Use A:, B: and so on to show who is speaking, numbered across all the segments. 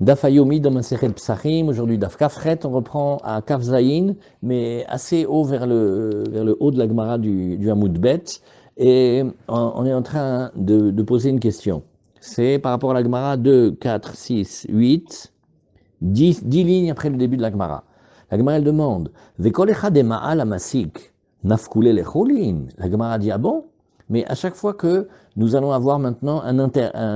A: Daf Hayomi dans Masechet Psachim, aujourd'hui Daf Kafret, on reprend à Kaf Zayin, mais assez haut vers le haut de la Gemara du Hamoud Bet, et on est en train de poser une question. C'est par rapport à la Gemara 2, 4, 6, 8, 10 lignes après le début de la Gemara. La Gemara elle demande, Vekol echad ma'al amasik, nafkule lecholin. La Gemara dit, ah bon? Mais à chaque fois que nous allons avoir maintenant un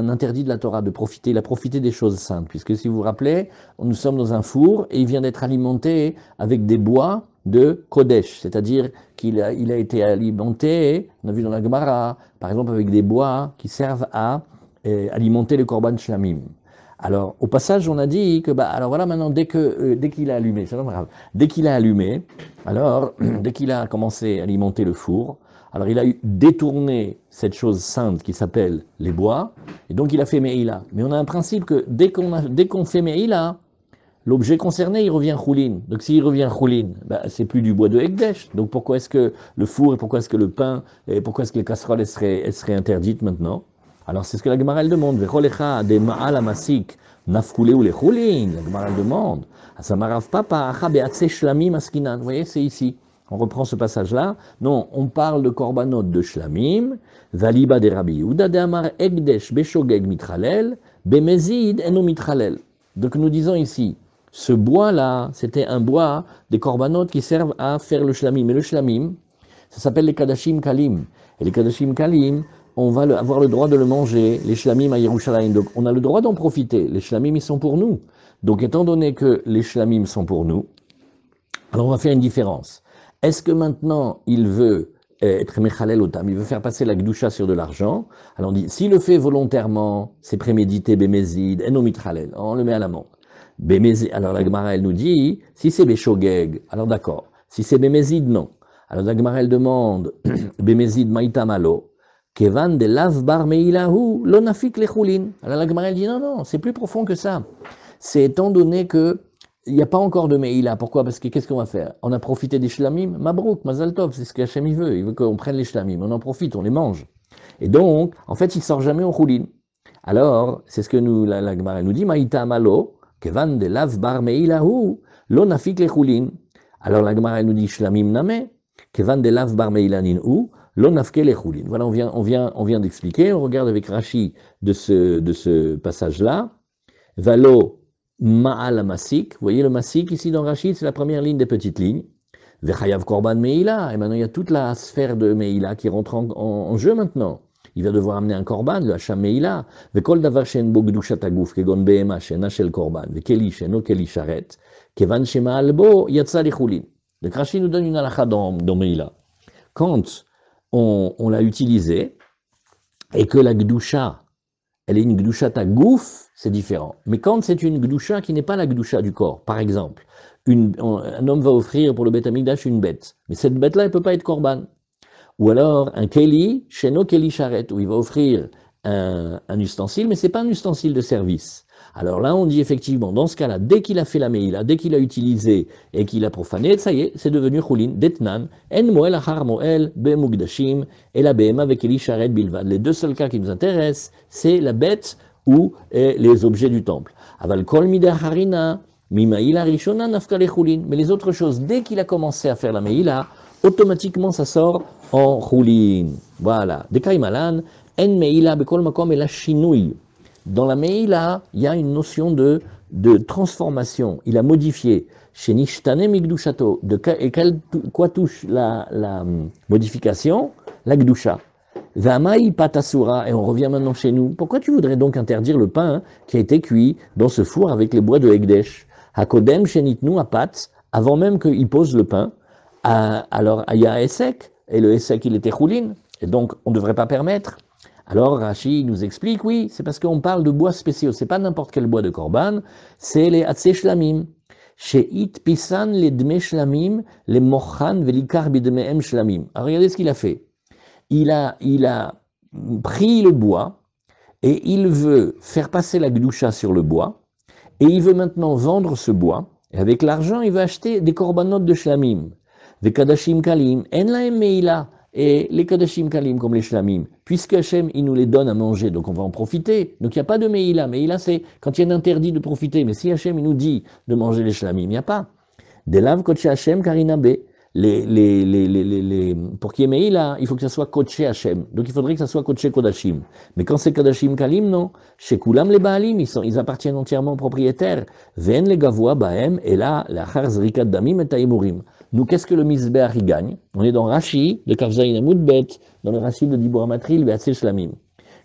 A: interdit de la Torah de profiter, il a profité des choses saintes, puisque si vous vous rappelez, nous sommes dans un four et il vient d'être alimenté avec des bois de Kodesh, c'est-à-dire qu'il a été alimenté, on a vu dans la Gemara, par exemple avec des bois qui servent à alimenter le Korban Shlamim. Alors, au passage, on a dit que, alors voilà, maintenant, dès qu'il a allumé, c'est pas grave, dès qu'il a allumé, alors, dès qu'il a commencé à alimenter le four, alors il a détourné cette chose sainte qui s'appelle les bois, et donc il a fait Meïla. Mais on a un principe que dès qu'on fait Meïla, l'objet concerné, il revient choulin. Donc s'il revient choulin, c'est plus du bois de Ekdesh. Donc pourquoi est-ce que le four, et pourquoi est-ce que le pain, et pourquoi est-ce que les casseroles, elles seraient interdites maintenant? Alors c'est ce que la Gemara elle demande. Vecholecha de ma'al amasik nafkule ou les choulin. La Gemara elle demande. Asamarav papa acha be'atse shlamim askinan. Vous voyez, c'est ici. On reprend ce passage-là. Non, on parle de korbanot de shlamim, valiba de Rabbi Yehuda de Amar Ekdesh beshogeg mitralel, bemezid eno mitralel. Donc nous disons ici, ce bois-là, c'était un bois des korbanot qui servent à faire le shlamim. Et le shlamim, ça s'appelle les kadashim kalim. Et les kadashim kalim, on va avoir le droit de le manger, les shlamim à Yerushalayim. Donc on a le droit d'en profiter. Les shlamim, ils sont pour nous. Donc étant donné que les shlamim sont pour nous, alors on va faire une différence. Est-ce que maintenant, il veut être mechalel otam, il veut faire passer la gdusha sur de l'argent? Alors on dit, s'il le fait volontairement, c'est prémédité, bémézid, enomitralel, on le met à l'amende. Alors la Gemara, elle nous dit, si c'est béshogeg, alors d'accord. Si c'est bémézid, non. Alors la Gemara, elle demande, bémézid maïtamalo, kevan de lav bar meilahu, lonafik lechulin. Alors la Gemara, elle dit, non, non, c'est plus profond que ça. C'est étant donné que il n'y a pas encore de Meïla. Pourquoi? Parce que qu'est-ce qu'on va faire? On a profité des shlamim, Mabrouk, Mazal Tov, c'est ce qu'Hachem il veut qu'on prenne les shlamim, on en profite, on les mange. Et donc, en fait, il sort jamais au choulin. Alors, c'est ce que la Gemara nous dit, Maïta Amalo, Kevan de Lav Bar Meïlahu, Lo Nafik le choulin. Alors la Gemara nous dit, Shlamim Name, Kevan de Lav Bar Meïlanin ou, Lo Nafke le choulin. Voilà, on vient d'expliquer, on regarde avec Rashi de ce passage-là, Valo, Ma'al Masik, vous voyez le Masik ici dans Rachid, c'est la première ligne des petites lignes. Vechayav Korban Meïla, et maintenant il y a toute la sphère de Meïla qui rentre en jeu maintenant. Il va devoir amener un Korban, le Hacham Meïla. Vekol davar shen bo gdushat aguf, kegon behema shena shel Korban, vekeli sheno keli sharet, kevan shema albo yatsa lichulin. Donc Rachid nous donne une halakha dans Meïla. Quand on l'a utilisé, et que la gdusha, elle est une gdusha tagouf, c'est différent. Mais quand c'est une gdusha qui n'est pas la gdusha du corps, par exemple, un homme va offrir pour le Beth Amikdash une bête, mais cette bête-là, elle ne peut pas être korban. Ou alors un keli, sheno keli sharet, où il va offrir un ustensile, mais ce n'est pas un ustensile de service. Alors là, on dit effectivement, dans ce cas-là, dès qu'il a fait la meïla, dès qu'il a utilisé et qu'il a profané, ça y est, c'est devenu choulin, detnan, en moel achar moel, be mugdashim, et la behema avec eli sharet bilvad. Les deux seuls cas qui nous intéressent, c'est la bête ou les objets du temple. Aval kol mida harina, mimaïla rishona nafka le choulin. Mais les autres choses, dès qu'il a commencé à faire la meïla, automatiquement ça sort en choulin. Voilà. Dekai malan, en meïla bekol makom et la chinouille. Dans la Meïla, il y a une notion de transformation. Il a modifié. Chez Nishtane Migdushato. Et quoi touche la modification? La Gdusha. Vamaï patasura. Et on revient maintenant chez nous. Pourquoi tu voudrais donc interdire le pain qui a été cuit dans ce four avec les bois de Ekdesh? Hakodem Shenitnu Apat, avant même qu'il pose le pain. Alors, il y a Essek. Et le Essek, il était choulin. Et donc, on ne devrait pas permettre. Alors Rashi nous explique, oui, c'est parce qu'on parle de bois spéciaux, c'est pas n'importe quel bois de korban, c'est les atzé shlamim. Chez it pisan les dme shlamim, les mochan velikar bidmehem shlamim. Alors regardez ce qu'il a fait. Il a pris le bois et il veut faire passer la gdusha sur le bois et il veut maintenant vendre ce bois et avec l'argent il veut acheter des korbanot de shlamim. Vekadashim kalim, en laem meila. Et les Kadashim Kalim comme les Shlamim, puisque Hachem, il nous les donne à manger, donc on va en profiter. Donc il n'y a pas de Meïla. Meïla, c'est quand il y a un interdit de profiter. Mais si Hachem, il nous dit de manger les Shlamim, il n'y a pas. Delav Koche Hachem Karinabe. Pour qu'il y ait Meïla, il faut que ça soit Koche Hachem. Donc il faudrait que ça soit Koche Kodashim. Mais quand c'est Kadashim Kalim, non. Chez Kulam les Baalim, ils appartiennent entièrement aux propriétaires. Ven les Gavoa Bahem, et là, la Char Zrikat Damim et Taïmurim. Nous, qu'est-ce que le Mizbeach y gagne? On est dans Rashi, de Kavzaïn Amoudbet, dans le Rashi de Dibur Amatril, Beatzé Shlamim.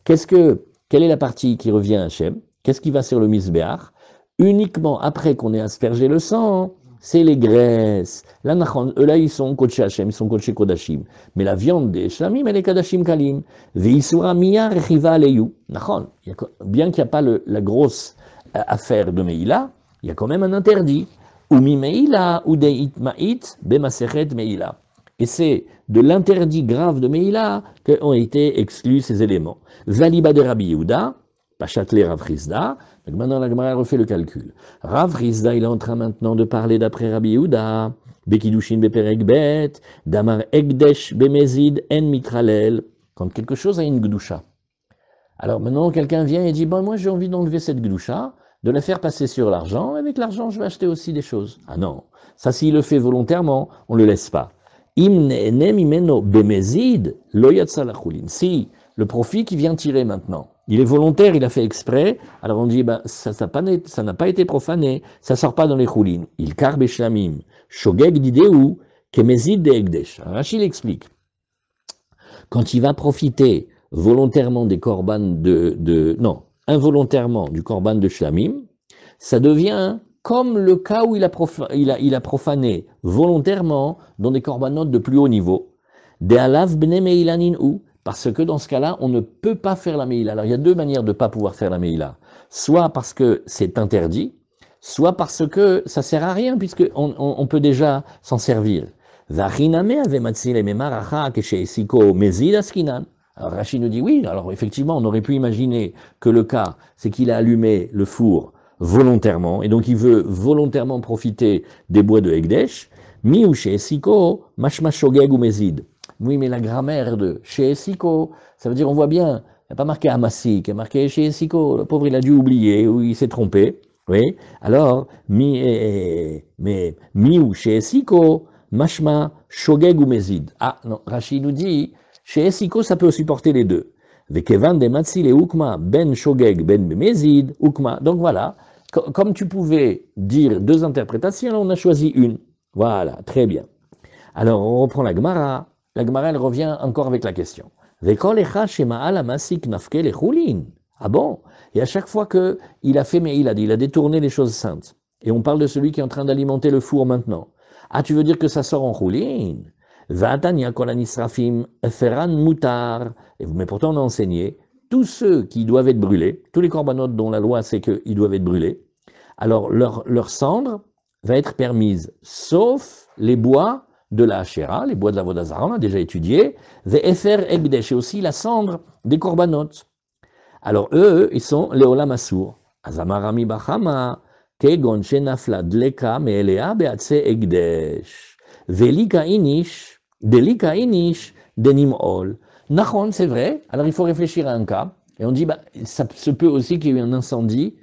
A: Quelle est la partie qui revient à Hachem? Qu'est-ce qui va sur le Mizbeach? Uniquement après qu'on ait aspergé le sang, c'est les graisses. Là, eux là, ils sont Kodesh Hachem, ils sont Kodesh Kodashim. Mais la viande des Shlamim, elle est Kadashim Kalim. Veisura Miya Rechiva Aleyu. Bien qu'il n'y a pas la grosse affaire de Meïla, il y a quand même un interdit. Umi Meïla, ou Deit Ma'it, Bemaseret Meïla. Et c'est de l'interdit grave de Meïla qu'ont été exclus ces éléments. Valiba de Rabbi Yehuda, Pachatler Rav Rizda. Donc maintenant la Gemara refait le calcul. Rav Rizda, il est en train maintenant de parler d'après Rabbi Yehuda. Bekidushin beperek bet, damar egdesh bemezid en mitralel. Quand quelque chose a une gdusha. Alors maintenant quelqu'un vient et dit, bon moi j'ai envie d'enlever cette gdusha, de la faire passer sur l'argent, avec l'argent je vais acheter aussi des choses. Ah non, ça s'il le fait volontairement, on ne le laisse pas. Im ne'enem imeno bemezid lo yatsa lachulin. Si le profit qui vient tirer maintenant, il est volontaire, il a fait exprès, alors on dit, ben, ça n'a pas été profané, ça sort pas dans les choulines. Il karbe shlamim, shogeg dideu, kemezid de egdesh. Rachid explique. Quand il va profiter volontairement des korban involontairement du korban de shlamim, ça devient comme le cas où il a profané volontairement dans des korbanotes de plus haut niveau. De alav bne meilanin ou. Parce que dans ce cas-là, on ne peut pas faire la Meïla. Alors il y a deux manières de ne pas pouvoir faire la Meïla. Soit parce que c'est interdit, soit parce que ça ne sert à rien, puisqu'on peut déjà s'en servir. Alors Rachid nous dit oui, alors effectivement, on aurait pu imaginer que le cas, c'est qu'il a allumé le four volontairement, et donc il veut volontairement profiter des bois de Hekdesh, mi ou chez Esiko, mashma shogeg ou mezid. Oui, mais la grammaire de chez Esiko, ça veut dire, on voit bien, il n'y a pas marqué Amasik, il y a marqué chez Esiko, le pauvre il a dû oublier, ou il s'est trompé, oui. Alors, mi ou chez Esiko, mashma, shogeg ou mezid. Ah, non, Rachid nous dit, chez Esiko, ça peut supporter les deux. Vekevan de matzil et ukma, ben shogeg, ben mezid, ukma. Donc voilà, comme tu pouvais dire deux interprétations, on a choisi une. Voilà, très bien. Alors, on reprend la Gemara. La Gemara, elle revient encore avec la question. Ah bon? Et à chaque fois qu'il a fait Meïla, il a détourné les choses saintes. Et on parle de celui qui est en train d'alimenter le four maintenant. Ah, tu veux dire que ça sort en choulin? Mais pourtant on a enseigné, tous ceux qui doivent être brûlés, tous les corbanotes dont la loi c'est qu'ils doivent être brûlés, alors leur cendre va être permise, sauf les bois de la Hachéra, les bois de la Vodazara, on a déjà étudié, Ve'efer Egdesh, et aussi la cendre des corbanotes. Alors eux, ils sont les Olam Asur. Azamarami Bachama, Kegon Shenafla Dleka Meelea Beatse Egdesh. Velika Inish, Delika Inish, Denimol. Nachon, c'est vrai, alors il faut réfléchir à un cas, et on dit, bah, ça se peut aussi qu'il y ait eu un incendie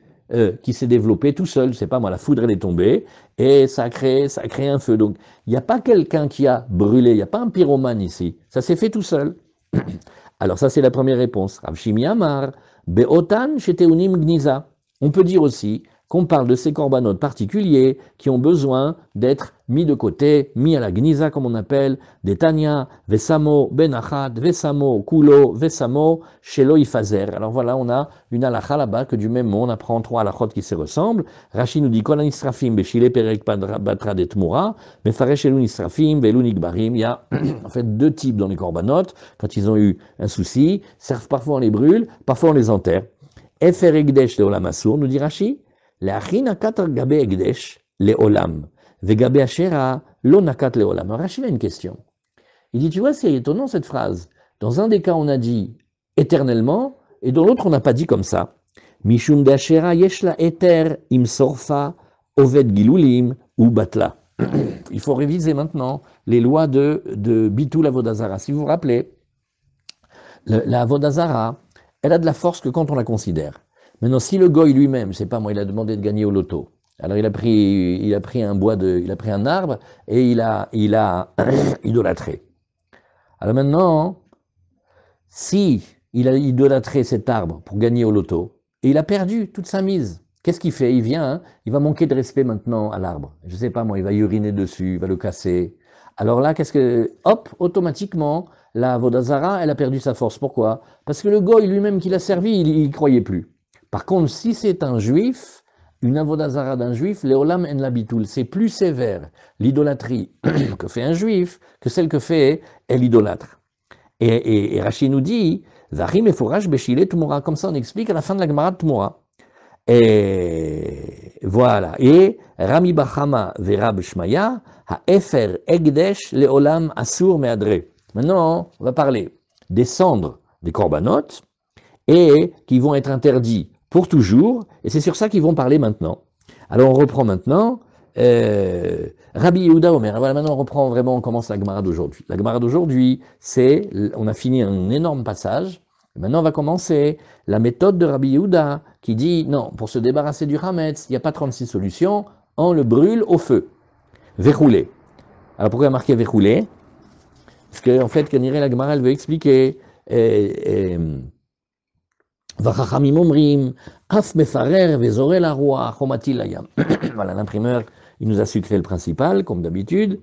A: qui s'est développé tout seul, je sais pas moi, la foudre elle est tombée, et ça a créé un feu. Donc, il n'y a pas quelqu'un qui a brûlé, il n'y a pas un pyromane ici, ça s'est fait tout seul. Alors ça c'est la première réponse. Rav Shimi Amar, Be'otan Sheteunim Gniza. On peut dire aussi qu'on parle de ces corbanotes particuliers qui ont besoin d'être mis de côté, mis à la Gniza comme on appelle, des Tanya, Vesamo, Benachat, Vesamo, Kulo, Vesamo, Shelo Ifazer. Alors voilà, on a une halakha là-bas que du même mot, on apprend trois halakhot qui se ressemblent. Rashi nous dit Kol Nisrafim, Beshile Perek Batra det Mura, Mefaresh Elu Nisrafim, Velu Nikbarim. Il y a en fait deux types dans les corbanotes. Quand ils ont eu un souci, parfois on les brûle, parfois on les enterre. Efer Egdesh Leolam Asur, nous dit Rashi. L'achi nakat gabe egdesh leolam, vegabe ashera lo nakat leolam. Alors Rachid a une question. Il dit, tu vois, c'est étonnant cette phrase. Dans un des cas, on a dit éternellement, et dans l'autre, on n'a pas dit comme ça. Mishum de ashera yesh la eter im sorfa oved gilulim ou batla. il faut réviser maintenant les lois de Bitul Avodazara. Si vous vous rappelez, la Avodazara, elle a de la force que quand on la considère. Maintenant, si le goy lui-même, je sais pas moi, il a demandé de gagner au loto. Alors il a pris il a pris un arbre et il a idolâtré. Alors maintenant, si il a idolâtré cet arbre pour gagner au loto, et il a perdu toute sa mise, qu'est-ce qu'il fait? Il vient, hein, il va manquer de respect maintenant à l'arbre. Je ne sais pas moi, il va uriner dessus, il va le casser. Alors là, hop, automatiquement, la Vodazara, elle a perdu sa force. Pourquoi? Parce que le goy lui-même qui l'a servi, il n'y croyait plus. Par contre, si c'est un juif, une avodazara d'un juif, Léolam en l'habitoul, c'est plus sévère l'idolâtrie que fait un juif que celle que fait l'idolâtre. Et Rashi nous dit, Zahim et Fourach Beshile Tumura, comme ça on explique à la fin de la Gemara de Tumura. Et voilà. Et Rami Bachama Verab Shmaya, Ha'efer Egdesh Leolam Asur Meadre. Maintenant, on va parler des cendres des korbanot et qui vont être interdits pour toujours, et c'est sur ça qu'ils vont parler maintenant. Alors on reprend maintenant Rabbi Yehuda Omer. Voilà, maintenant on commence la Gemara d'aujourd'hui. La Gemara d'aujourd'hui, on a fini un énorme passage, maintenant on va commencer la méthode de Rabbi Yehuda qui dit, non, pour se débarrasser du Hametz, il n'y a pas 36 solutions, on le brûle au feu. Verroulé. Alors pourquoi il y a marqué verroulé? Parce qu'en fait, quand la Gemara, elle veut expliquer, Vachachamim omrim, af mefarer vezorel haroa chomatil layam. Voilà, l'imprimeur, il nous a sucré le principal, comme d'habitude.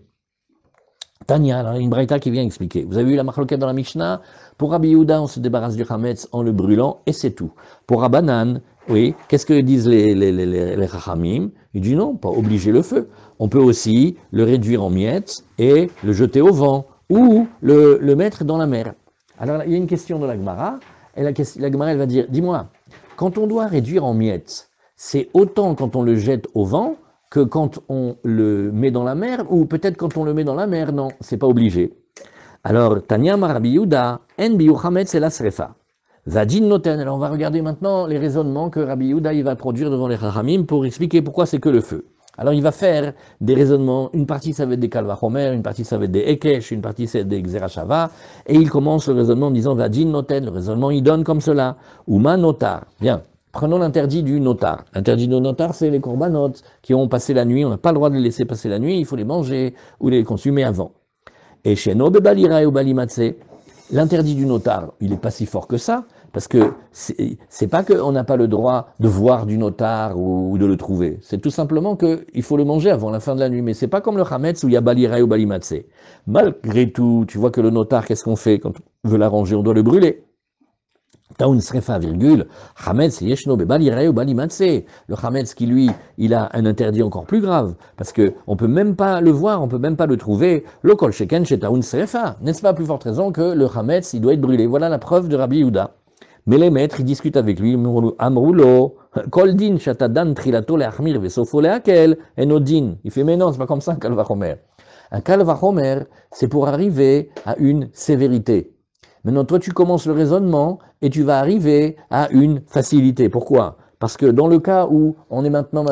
A: Tania, alors une braïta qui vient expliquer. Vous avez vu la machloket dans la Mishnah? Pour Rabbi Yehuda, on se débarrasse du Hametz en le brûlant, et c'est tout. Pour Rabbanan, oui, qu'est-ce que disent les Chachamim? Il dit non, pas obliger le feu. On peut aussi le réduire en miettes et le jeter au vent, ou le mettre dans la mer. Alors, il y a une question de la Gemara. Et la Gemara, elle va dire, dis-moi, quand on doit réduire en miettes, c'est autant quand on le jette au vent que quand on le met dans la mer, ou peut-être quand on le met dans la mer, non, c'est pas obligé. Alors, Tanya Rabbi Yehuda, en biu chametz la srefa. Vadin noten. Alors, on va regarder maintenant les raisonnements que Rabbi Yehuda il va produire devant les Chachamim pour expliquer pourquoi c'est que le feu. Alors, il va faire des raisonnements, une partie ça va être des Kalvachomer, une partie ça va être des Ekesh, une partie c'est des Xerashava, et il commence le raisonnement en disant Vadin noten, le raisonnement il donne comme cela, Uma notar. Bien, prenons l'interdit du notar. L'interdit du notar, c'est les korbanot qui ont passé la nuit, on n'a pas le droit de les laisser passer la nuit, il faut les manger ou les consommer avant. Et chez Nobe Balira ou Balimatse, l'interdit du notar, il n'est pas si fort que ça, parce que c'est pas qu'on n'a pas le droit de voir du notar ou de le trouver. C'est tout simplement qu'il faut le manger avant la fin de la nuit. Mais c'est pas comme le Hametz où il y a Balira ou Balimatse. Malgré tout, tu vois que le notar, qu'est-ce qu'on fait quand on veut l'arranger? On doit le brûler. Taoun srefa, virgule, Hametz yeshno bebalirei ou balimatse. Le Hametz qui lui, il a un interdit encore plus grave, parce que on peut même pas le voir, on peut même pas le trouver. Le kol sheken chez Taoun srefa. N'est-ce pas à plus forte raison que le Hametz, il doit être brûlé? Voilà la preuve de Rabbi Yehuda. Mais les maîtres, ils discutent avec lui, Amroulo, kol din shatadan trilato leachmir vesofo leakel, enodin. Il fait, mais non, c'est pas comme ça un kalvachomer. Un kalvachomer, c'est pour arriver à une sévérité. Maintenant, toi, tu commences le raisonnement et tu vas arriver à une facilité. Pourquoi? Parce que dans le cas où on est maintenant,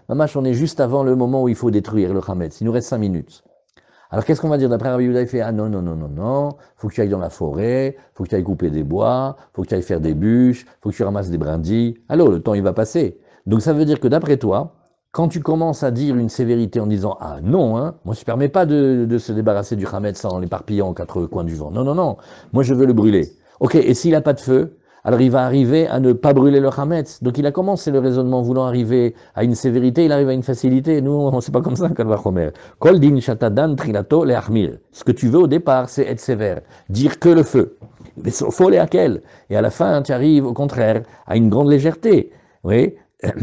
A: Mamash, on est juste avant le moment où il faut détruire le Hametz. Il nous reste 5 minutes. Alors, qu'est-ce qu'on va dire d'après Rabbi Yehuda? Il fait, ah non, faut que tu ailles dans la forêt, faut que tu ailles couper des bois, faut que tu ailles faire des bûches, faut que tu ramasses des brindilles. Alors, le temps, il va passer. Donc, ça veut dire que d'après toi, quand tu commences à dire une sévérité en disant « Ah non, hein, moi je ne permets pas de se débarrasser du Hametz en l'éparpillant aux 4 coins du vent. Non, moi je veux le brûler. » Ok, et s'il n'a pas de feu, alors il va arriver à ne pas brûler le Hametz. Donc il a commencé le raisonnement voulant arriver à une sévérité, il arrive à une facilité. Nous, on ne sait pas comme ça, Kalvachomer. Kol din shatadan trilato leachmir. Ce que tu veux au départ, c'est être sévère. Dire que le feu. Mais faut les hakel. Et à la fin, tu arrives au contraire à une grande légèreté. Oui,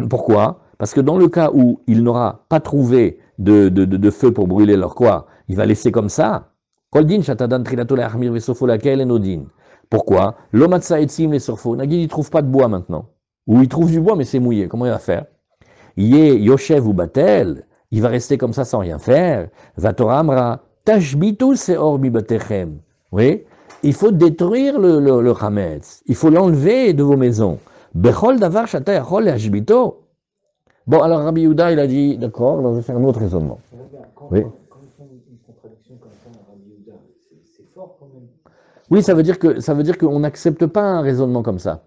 A: pourquoi? Parce que dans le cas où il n'aura pas trouvé de feu pour brûler leur quoi, il va laisser comme ça. Koldin shatadan trilato leachmir vesofo lakel enodin. Pourquoi? L'omatsa etzim les sorfo. Nagid, il trouve pas de bois maintenant. Ou il trouve du bois, mais c'est mouillé. Comment il va faire? Yé yoshev ou batel. Il va rester comme ça sans rien faire. Vatoramra tashbitu seor mi batechem. Oui? Il faut détruire le Hametz. Il faut l'enlever de vos maisons. Bechol davar shata yachol leashbito. Bon, alors Rabbi Yehuda, il a dit, d'accord, alors je vais faire un autre raisonnement. Oui.
B: Quand ils font une contradiction comme ça à Rabbi Yehuda, c'est fort quand même.
A: Oui, ça veut dire qu'on n'accepte pas un raisonnement comme ça.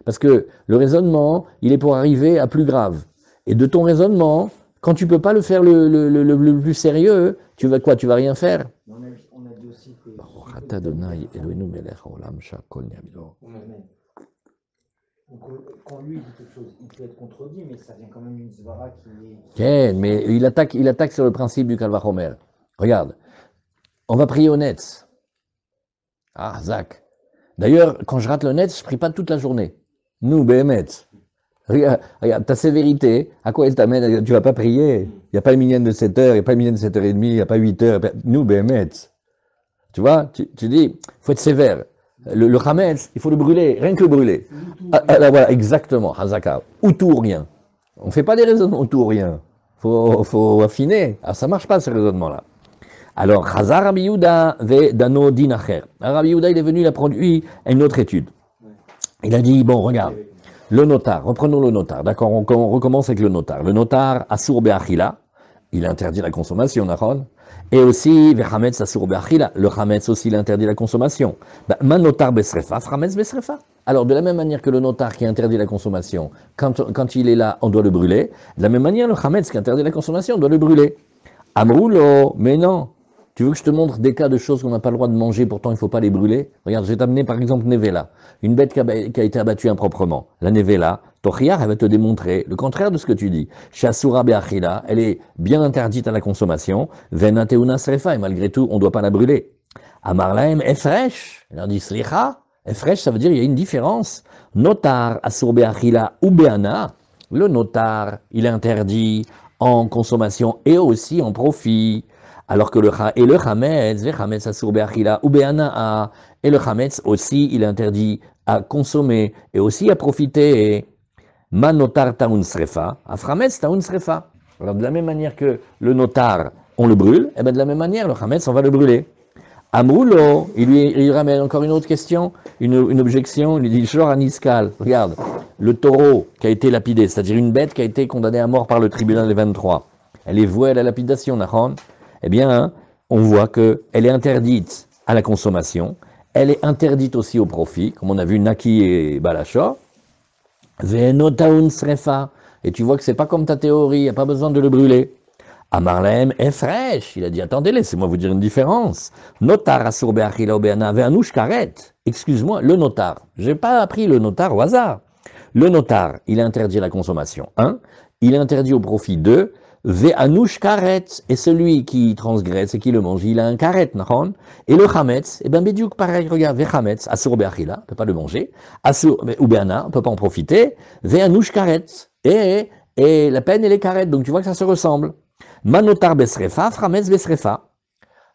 A: Parce que le raisonnement, il est pour arriver à plus grave. Et de ton raisonnement, quand tu peux pas le faire le plus sérieux, tu vas quoi? Tu vas rien faire.
B: On a dit aussi que.
A: Baruch Adonai Eloheinu melech haolam she'akol nהיה b'doro.
B: Amen. Donc, quand lui dit quelque chose, il peut être contredit, mais ça vient quand même d'une zvara qui est.
A: Ok, mais il attaque sur le principe du Kalvachomer. Regarde, on va prier au Netz. Ah, Zach. D'ailleurs, quand je rate le Netz, je prie pas toute la journée. Nous, Béhémet. Regarde, ta sévérité, à quoi elle t'amène? Tu vas pas prier. Il n'y a pas une minyan de 7 heures, il n'y a pas une minyan de 7h30, il n'y a pas 8 heures. Nous, Béhémet. Tu vois, tu dis, il faut être sévère. Le Hametz, il faut le brûler, rien que le brûler. Voilà, exactement, Hazaka. Ou tout ou rien. On ne fait pas des raisonnements ou tout ou rien. Faut affiner. Alors ça ne marche pas ce raisonnement-là. Alors, Chazar Rabbi Yehuda ve dano din acher. Rabbi Yehuda, il est venu, il a produit une autre étude. Il a dit, bon, regarde, le notar, reprenons le notar, d'accord, on recommence avec le notar. Le notar, Asur Be'achila, il interdit la consommation, Nahon. Et aussi, Vechametz Asur Be'achila, le Chametz aussi, il interdit la consommation. Man notar Besrefa, Chametz Besrefa. Alors, de la même manière que le notar qui interdit la consommation, quand il est là, on doit le brûler. De la même manière, le Chametz qui interdit la consommation, on doit le brûler. Amroulo, mais non. Tu veux que je te montre des cas de choses qu'on n'a pas le droit de manger, pourtant il ne faut pas les brûler? Regarde, je vais t'amener par exemple Nevela, une bête qui a été abattue improprement. La Nevela, Tochiar, elle va te démontrer le contraire de ce que tu dis. Shasura Be'achila, elle est bien interdite à la consommation. Venateuna Srefa, et malgré tout, on ne doit pas la brûler. Amarlaem Efresh, elle leur dit Slicha, Efresh, ça veut dire il y a une différence. Notar, Asur Be'achila ou Be'ana, le notar, il est interdit en consommation et aussi en profit. Alors que le chametz asur be'achila ou be'ana'a, et le chametz aussi, il est interdit à consommer et aussi à profiter. Man notar taun srefa, aframetz taun srefa. Alors de la même manière que le notar, on le brûle, et bien de la même manière, le chametz, on va le brûler. Amroulo, il ramène encore une autre question, une objection, il lui dit, Shor Aniskal, regarde, le taureau qui a été lapidé, c'est-à-dire une bête qui a été condamnée à mort par le tribunal des 23, elle est vouée à la lapidation, Nahon. Eh bien, on voit qu'elle est interdite à la consommation, elle est interdite aussi au profit, comme on a vu Naki et Balachor. Ve'enotaun srefa, et tu vois que c'est pas comme ta théorie, il n'y a pas besoin de le brûler. Amarlem est fraîche. Il a dit, attendez, laissez-moi vous dire une différence. Notar asur be'achila be'ana ve'anush karet. Excuse-moi, le notar. J'ai pas appris le notar au hasard. Le notar, il interdit la consommation. 1. Il interdit au profit. 2. Ve'anush karet. Et celui qui transgresse et qui le mange, il a un karet, nahon. Et le chametz, eh ben, bidiouk, pareil, regarde, ve'chametz, asur be'achila, on peut pas le manger. Asur ou be'ana, on peut pas en profiter. Ve'anush karet. Et la peine, elle est karet. Donc tu vois que ça se ressemble. Manotar besrefa, frametz besrefa.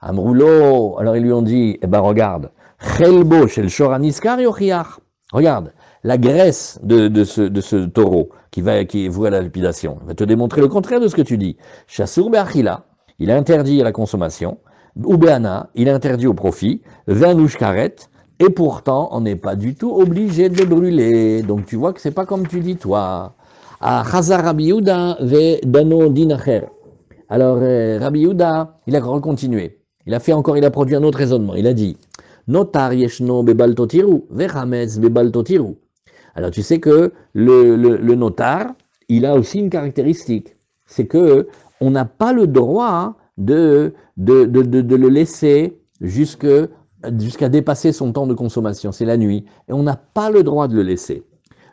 A: Amroulo, alors ils lui ont dit, eh ben regarde, chelbo shel shoraniskar yochiach. Regarde, la graisse de ce taureau qui est voué à la lapidation, va te démontrer le contraire de ce que tu dis. Chassur be'achila, il est interdit à la consommation. Ou be'ana, il est interdit au profit. Ve'anush karet, et pourtant, on n'est pas du tout obligé de le brûler. Donc tu vois que c'est pas comme tu dis toi. À Chazar Rabbi Yehuda ve dano dinacher. Alors, Rabbi Yehuda, il a continué. Il a produit un autre raisonnement. Il a dit, Notar yeshno bebaltotiru, vechametz bebaltotiru. Alors, tu sais que le notar, il a aussi une caractéristique. C'est que on n'a pas le droit de le laisser jusqu'à dépasser son temps de consommation. C'est la nuit. Et on n'a pas le droit de le laisser.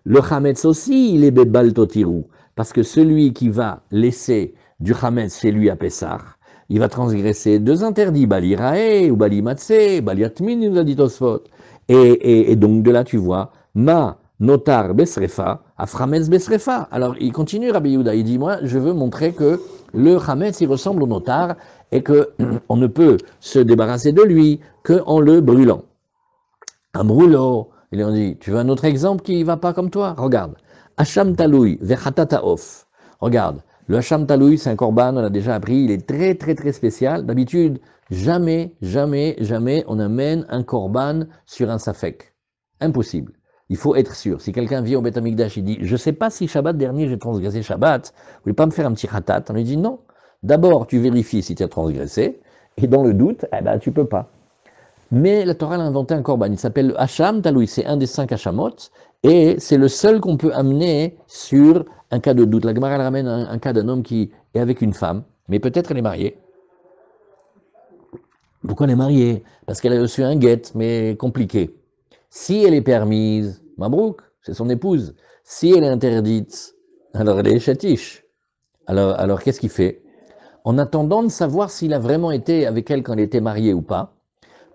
A: Le chametz aussi, il est bebaltotiru. Parce que celui qui va laisser du chametz chez lui à Pessah, il va transgresser 2 interdits, Bali Rae ou Bali Matzeh, Bali Atmin, il nous a dit Tosfot. Et donc de là, tu vois, Ma notar besrefa, aframetz besrefa. Alors il continue, Rabbi Yehuda, il dit, moi, je veux montrer que le chametz, il ressemble au notar et que on ne peut se débarrasser de lui qu'en le brûlant. Amroulo, ils lui ont dit, tu veux un autre exemple qui ne va pas comme toi? Regarde. Hacham taloui, vechatata of. Regarde, le Hacham taloui, c'est un korban, on l'a déjà appris, il est très très très spécial. D'habitude, jamais on amène un korban sur un safek. Impossible. Il faut être sûr. Si quelqu'un vient au Beth Amikdash, il dit, je ne sais pas si Shabbat dernier j'ai transgressé Shabbat, vous voulez pas me faire un petit khatat? On lui dit non. D'abord, tu vérifies si tu as transgressé, et dans le doute, eh ben, tu peux pas. Mais la Torah a inventé un korban, il s'appelle le Hacham Taloui, c'est un des 5 Hachamot, et c'est le seul qu'on peut amener sur un cas de doute. La Gemara elle ramène un cas d'un homme qui est avec une femme, mais peut-être elle est mariée. Pourquoi elle est mariée? Parce qu'elle a reçu un guet, mais compliqué. Si elle est permise, Mabrouk, c'est son épouse. Si elle est interdite, alors elle est chatiche. Alors qu'est-ce qu'il fait? En attendant de savoir s'il a vraiment été avec elle quand elle était mariée ou pas,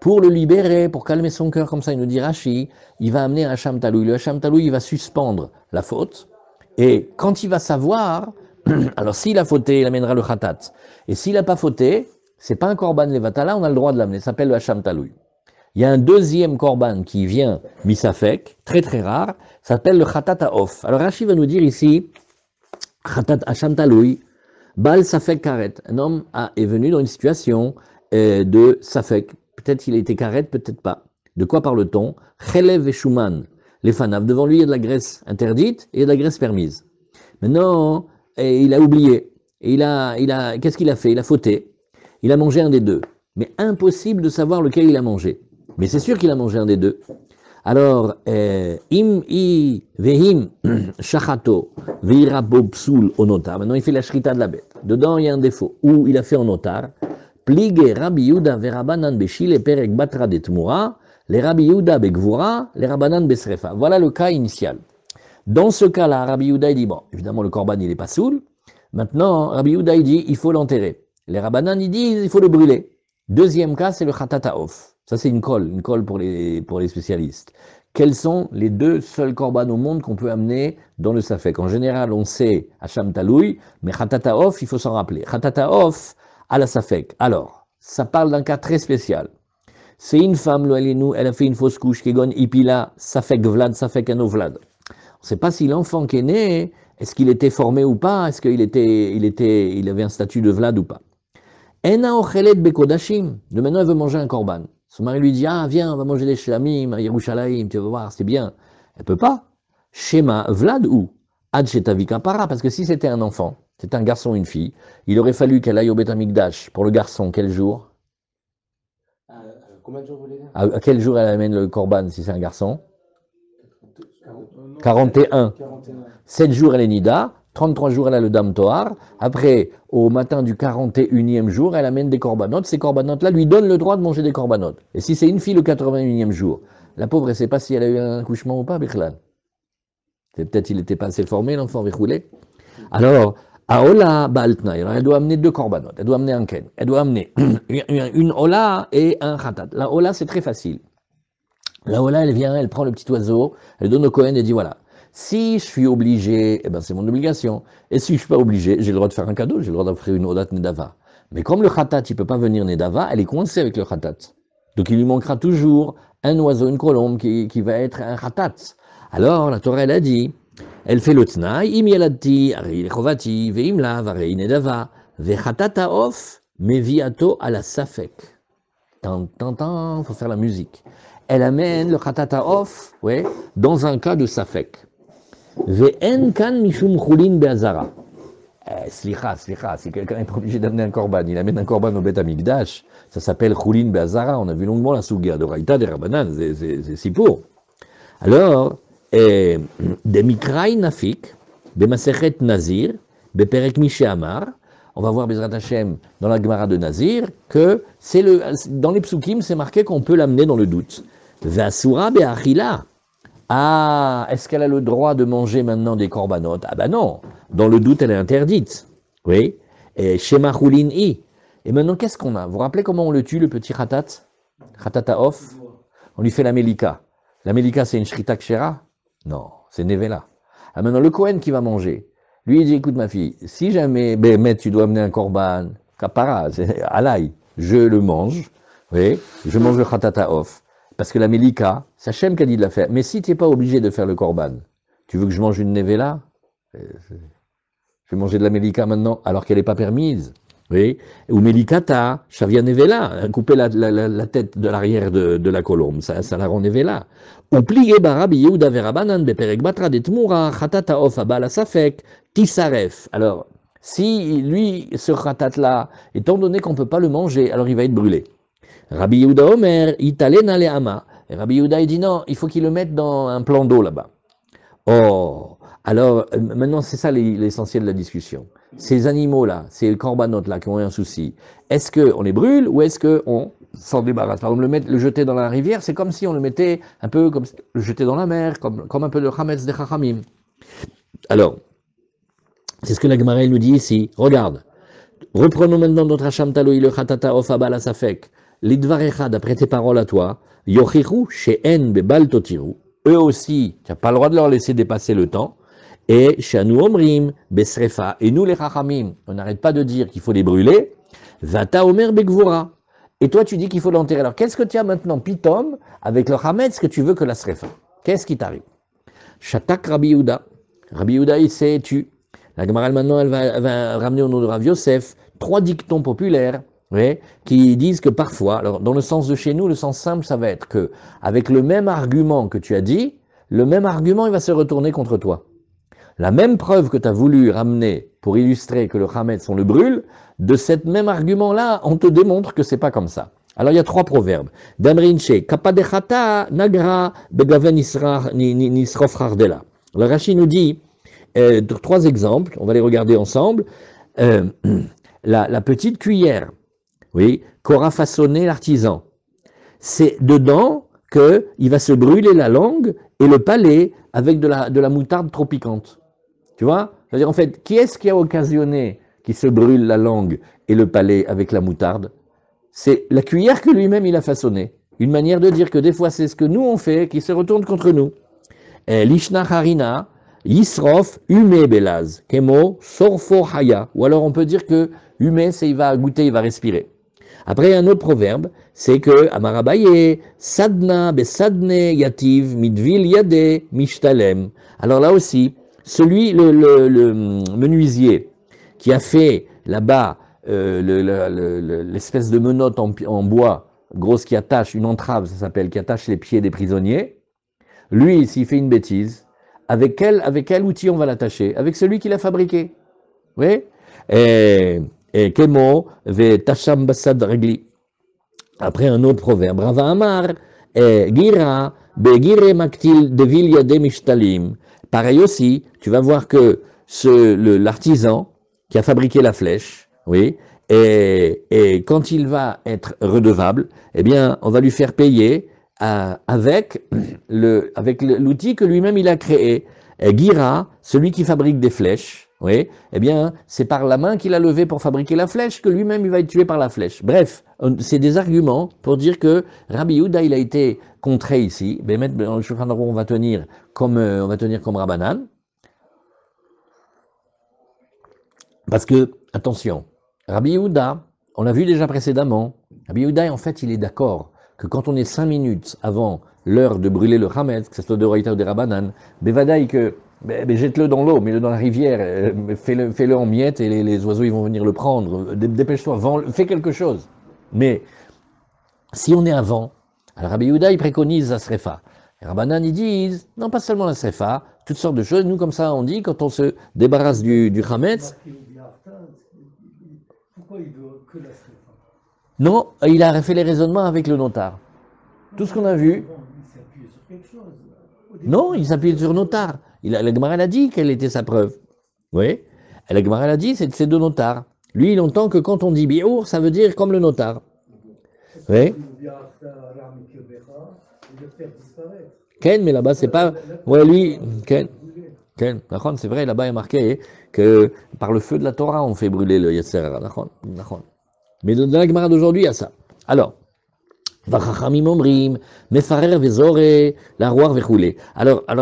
A: pour le libérer, pour calmer son cœur, comme ça, il nous dit Rashi, il va amener un Hacham Taloui. Le Hacham Taloui, il va suspendre la faute. Et quand il va savoir, alors s'il a fauté, il amènera le khatat. Et s'il n'a pas fauté, c'est pas un korban levatala, on a le droit de l'amener. Ça s'appelle le Hacham Taloui. Il y a un deuxième korban qui vient misafek, très très rare, ça s'appelle le khatat ha'of. Alors Rashi va nous dire ici, khatat Hacham Taloui, bal safek karet. Un homme est venu dans une situation de safek. Peut-être qu'il a été karet, peut-être pas. De quoi parle-t-on? Chelev et Shuman. Les fanav. Devant lui, il y a de la graisse interdite et il y a de la graisse permise. Maintenant, il a oublié. Et qu'est-ce qu'il a fait? Il a fauté. Il a mangé un des deux. Mais impossible de savoir lequel il a mangé. Mais c'est sûr qu'il a mangé un des deux. Alors, vehim shachato veirabo psul onotar. Maintenant, il fait la shrita de la bête. Dedans, il y a un défaut. Ou il a fait en otar. Plige Rabbi Yehuda verabanan beshile perek batra detmura, les Rabbi Yehuda begvura, les Rabanan besrefa. Voilà le cas initial. Dans ce cas-là, Rabbi Yehuda il dit, bon, évidemment le korban il est pas soul. Maintenant, Rabbi Yehuda il dit, il faut l'enterrer. Les Rabanan ils disent, il faut le brûler. Deuxième cas, c'est le khatat ha'of. Ça c'est une colle pour les spécialistes. Quels sont les deux seuls korban au monde qu'on peut amener dans le safek? En général, on sait Hacham Taloui, mais khatat ha'of, il faut s'en rappeler. Khatat ha'of, à la Safek. Alors, ça parle d'un cas très spécial. C'est une femme, elle a fait une fausse couche, qui gonne ipila, Safek Vlad, Safek Ano Vlad. On ne sait pas si l'enfant qui est né, est-ce qu'il était formé ou pas, est-ce qu'il avait un statut de Vlad ou pas. Ena ochelet bekodashim. De maintenant, elle veut manger un korban. Son mari lui dit, ah, viens, on va manger des shlamim, à Yerushalayim, tu vas voir, c'est bien. Elle peut pas. Shema Vlad ou Ad Shetavika Para, parce que si c'était un enfant, c'est un garçon, une fille. Il aurait fallu qu'elle aille au Beth Amikdash pour le garçon. Quel jour?
B: Combien de jours vous voulez dire?
A: À quel jour elle amène le korban si c'est un garçon? 41. 7 jours elle est nida, 33 jours elle a le dam toar. Après, au matin du 41e jour, elle amène des corbanotes. Ces corbanotes-là lui donnent le droit de manger des corbanotes. Et si c'est une fille le 81e jour, la pauvre, elle ne sait pas si elle a eu un accouchement ou pas, Bichlan. C'est peut-être qu'il n'était pas assez formé, l'enfant Vichoulé. Alors, Aola Baltna, elle doit amener 2 corbanotes, elle doit amener un ken, elle doit amener une Ola et un khatat. La Ola, c'est très facile. La Ola, elle vient, elle prend le petit oiseau, elle donne au Kohen et dit voilà, si je suis obligé, eh ben c'est mon obligation. Et si je suis pas obligé, j'ai le droit de faire un cadeau, j'ai le droit d'offrir une Odat Nedava. Mais comme le khatat, il peut pas venir Nedava, elle est coincée avec le khatat. Donc il lui manquera toujours un oiseau, une colombe qui va être un khatat. Alors la Torah, elle a dit, elle fait le tnaï, im yaladti, ari lechovati, veim lav, ari nedava, vechatata of, meviato à la safek. Faut faire la musique. Elle amène le khatata of, ouais, dans un cas de safek. Ve'en kan mishum chulin be'azara. Slicha, si quelqu'un est obligé d'amener un korban, il amène un korban au Beth Amikdash, ça s'appelle chulin be'azara. On a vu longuement la souga de Raïta, des Rabanan, c'est si pour. Alors, des Mikrai Nafik, des Masechet Nazir, des Perek Mishe Amar, on va voir Bezrat Hashem dans la Gemara de Nazir, que dans les psukim, c'est marqué qu'on peut l'amener dans le doute. Vasura Be'achila. Ah, est-ce qu'elle a le droit de manger maintenant des corbanotes? Ah ben non, dans le doute, elle est interdite. Oui, et Shema Chulin I. Et maintenant, qu'est-ce qu'on a? Vous vous rappelez comment on le tue, le petit khatat? Khatata off? On lui fait la melika. La melika, c'est une shrita kshera? Non, c'est nevela. Ah, maintenant, le Kohen qui va manger, lui, il dit, écoute ma fille, si jamais, mais tu dois amener un korban, kapara, c'est alaï, je le mange, oui, je mange le khatata off. Parce que la melika, c'est Hachem qui a dit de la faire. Mais si tu n'es pas obligé de faire le korban, tu veux que je mange une nevela? Je vais manger de la melika maintenant, alors qu'elle n'est pas permise. Oui, ou Melikata, Shavia Nevela, couper la tête de l'arrière de la colombe, ça la rend Nevela. Ou plié Barabi Yehuda Verabanan, Beperek Batra de Tmura, Chatata Of Abala Safek, Tisaref. Alors, si lui, ce khatat-là, étant donné qu'on ne peut pas le manger, alors il va être brûlé. Rabbi Yehuda Omer, Italena le Ama. Et Rabbi Yehuda, il dit non, il faut qu'il le mette dans un plan d'eau là-bas. Oh, alors maintenant c'est ça l'essentiel de la discussion. Ces animaux-là, ces corbanotes-là qui ont un souci, est-ce qu'on les brûle ou est-ce qu'on s'en débarrasse? Par exemple, le jeter dans la rivière, c'est comme si on le mettait un peu comme le jeter dans la mer, comme un peu de chametz de chachamim. Alors, c'est ce que la Gemara nous dit ici. Regarde, reprenons maintenant notre Hacham Taloï le Chatata of Abala Safek. L'idvarecha, d'après tes paroles à toi, Yochichu she'en bebal totiru. Eux aussi, tu n'as pas le droit de leur laisser dépasser le temps. Et Shanu Omrim besrefa. Et nous les Chachamim, on n'arrête pas de dire qu'il faut les brûler. Vata Omer begvura. Et toi tu dis qu'il faut l'enterrer. Alors qu'est-ce que tu as maintenant, Pitom, avec le Hametz que tu veux que la srefa? Qu'est-ce qui t'arrive? Shatak Rabbi Yehuda. Rabbi Yehuda il s'est tu. La Gemara maintenant elle va ramener au nom de Rav Yosef 3 dictons populaires. Oui, qui disent que parfois, alors dans le sens de chez nous, le sens simple, ça va être que, avec le même argument que tu as dit, le même argument, il va se retourner contre toi. La même preuve que tu as voulu ramener pour illustrer que le Hametz, on le brûle, de cet même argument-là, on te démontre que c'est pas comme ça. Alors il y a 3 proverbes. Damrinche, kapadechata nagra begaven nisrof hardela. Le Rashi nous dit 3 exemples, on va les regarder ensemble. La petite cuillère, oui, qu'aura façonné l'artisan. C'est dedans qu'il va se brûler la langue et le palais avec de la moutarde trop piquante. Tu vois? C'est-à-dire, en fait, qui est-ce qui a occasionné qu'il se brûle la langue et le palais avec la moutarde? C'est la cuillère que lui-même il a façonnée. Une manière de dire que des fois c'est ce que nous on fait qui se retourne contre nous. Lishna harina, yisrof, hume belaz, kemo, sorfo haya. Ou alors on peut dire que hume, c'est il va goûter, il va respirer. Après, il y a un autre proverbe, c'est que Amarabaye, Sadna besadne yativ midvil yade mishtalem. Alors là aussi, le menuisier qui a fait là-bas l'espèce de menotte en bois, grosse qui attache, une entrave, ça s'appelle, qui attache les pieds des prisonniers, lui, s'il fait une bêtise, avec quel outil on va l'attacher? Avec celui qui l'a fabriqué. Oui? Et Kemo ve tacham basad regli. Après un autre proverbe, Rava Amar, Gira, Begire Maktil Devil Yade Mishtalim. Pareil aussi, tu vas voir que l'artisan qui a fabriqué la flèche, oui, et quand il va être redevable, eh bien, on va lui faire payer avec l'outil que lui-même il a créé. Gira, celui qui fabrique des flèches, oui, eh bien, c'est par la main qu'il a levé pour fabriquer la flèche que lui-même il va être tué par la flèche. Bref, c'est des arguments pour dire que Rabbi Yehuda il a été contré ici. Ben, dans le Shulchan Aruch on va tenir comme Rabbanan, parce que attention, Rabbi Yehuda, on l'a vu déjà précédemment. Rabbi Yehuda en fait il est d'accord que quand on est 5 minutes avant l'heure de brûler le Hametz, que ce soit de Oraïta ou de Rabbanan, Bevadaï que jette-le dans l'eau, mets-le dans la rivière, fais-le en miettes et les oiseaux ils vont venir le prendre. Dépêche-toi, fais quelque chose. Mais si on est avant, alors Rabbi Yehuda il préconise la srefa. Les Rabbanan ils disent, non pas seulement la srefa, toutes sortes de choses. Nous comme ça on dit, quand on se débarrasse du Hametz. Pourquoi il veut que la srefa? Non, il a fait les raisonnements avec le notar. Tout ce qu'on a vu. Non, il s'appuie sur notar. La Gemara a dit quelle était sa preuve. Oui. La Gemara a dit c'est deux notars. Lui, il entend que quand on dit biour, ça veut dire comme le notar. Oui. Ken, mais là-bas, c'est pas. Ouais, lui, Ken. Ken. C'est vrai, là-bas, il est marqué que par le feu de la Torah, on fait brûler le Yetzer Hara. Mais dans la Gemara d'aujourd'hui, il y a ça. Alors. Alors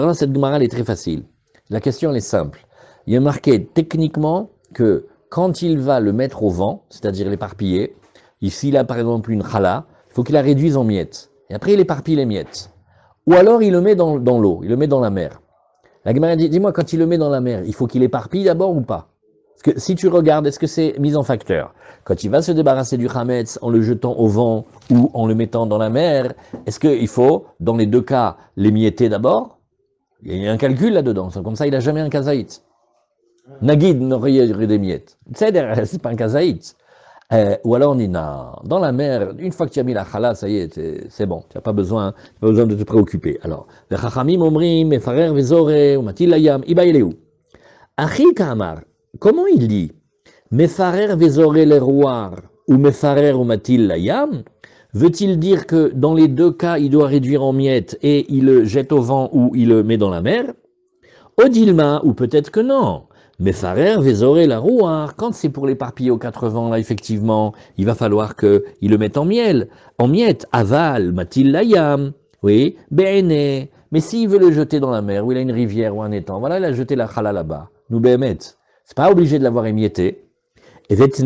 A: là, cette Gemara, elle est très facile. La question, elle est simple. Il est marqué techniquement que quand il va le mettre au vent, c'est-à-dire l'éparpiller, ici, il a par exemple une chala, il faut qu'il la réduise en miettes. Et après, il éparpille les miettes. Ou alors, il le met dans l'eau, il le met dans la mer. La Gemara dit, dis-moi, quand il le met dans la mer, il faut qu'il éparpille d'abord ou pas? Parce que si tu regardes, est-ce que c'est mise en facteur? Quand il va se débarrasser du Hametz en le jetant au vent ou en le mettant dans la mer, est-ce qu'il faut, dans les deux cas, l'émietter d'abord? Il y a un calcul là-dedans, comme ça il n'a jamais un kazaït. Nagid n'aurait des miettes. C'est pas un kazaït. Ou alors on dit non, dans la mer, une fois que tu as mis la chala, ça y est, c'est bon, tu n'as pas besoin de te préoccuper. Alors, les chachamim omrim, mefarer vezore, ou matil layam, iba eleu. Achi kamar, comment il dit mefarer vezore les roirs, ou mefarer ou matil layam? Veut-il dire que dans les deux cas, il doit réduire en miettes et il le jette au vent ou il le met dans la mer? Odilma, ou peut-être que non. Mais Farer, Vézoré, la rouar, quand c'est pour l'éparpiller aux 80, là, effectivement, il va falloir qu'il le mette en miel, en miettes. Aval, Matil Layam, oui, Béné. Mais s'il veut le jeter dans la mer, ou il a une rivière ou un étang, voilà, il a jeté la chala là-bas. Nous, Béhémet. C'est pas obligé de l'avoir émietté. Et aussi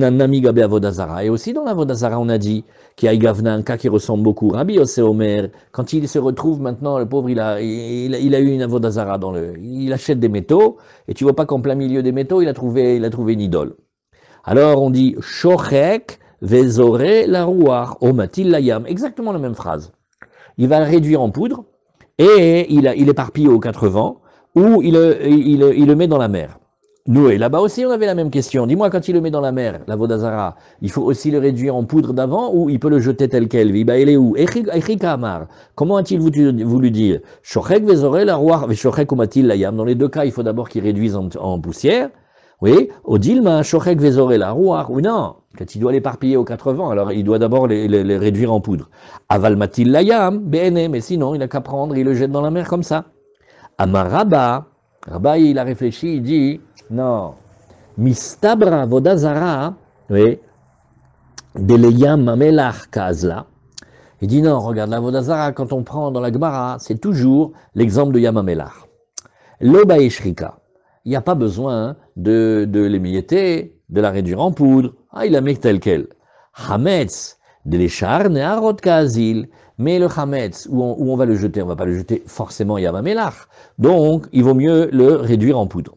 A: dans la Vodazara, on a dit qu'il y a Gavna, un cas qui ressemble beaucoup. Rabbi Yossé Omer, quand il se retrouve maintenant, le pauvre, il a eu une Vodazara il achète des métaux, et tu vois pas qu'en plein milieu des métaux, il a trouvé une idole. Alors on dit Shochek Vezore la Rouar, Omatil Layam, exactement la même phrase. Il va le réduire en poudre, et il éparpille aux 4 vents, ou il le met dans la mer. Nous, et là-bas aussi, on avait la même question. Dis-moi, quand il le met dans la mer, la Vodazara, il faut aussi le réduire en poudre d'avant ou il peut le jeter tel quel? Viba, il est où? Comment a-t-il voulu dire? Shochek vezore la roi, shochek umatil layam. Dans les deux cas, il faut d'abord qu'il réduise en poussière. Oui, Odilma, shochek vezore la roi. Ou non, quand il doit l'éparpiller aux 4 vents, alors il doit d'abord les réduire en poudre. Aval matil layam, bene, mais sinon, il n'a qu'à prendre, il le jette dans la mer comme ça. Amar Rabba, il a réfléchi, il dit, non, mistabra vodazara, oui, de leyam mamelach kazla. Il dit non, regarde la vodazara, quand on prend dans la Gemara, c'est toujours l'exemple de Yamamelach. Loba et shrika. Il n'y a pas besoin de l'émietter, de la réduire en poudre. Ah, il la met tel quel. Hametz, de l'échar ne'arot kazil. Mais le chametz, où on va le jeter, on ne va pas le jeter forcément Yamamelach. Donc, il vaut mieux le réduire en poudre.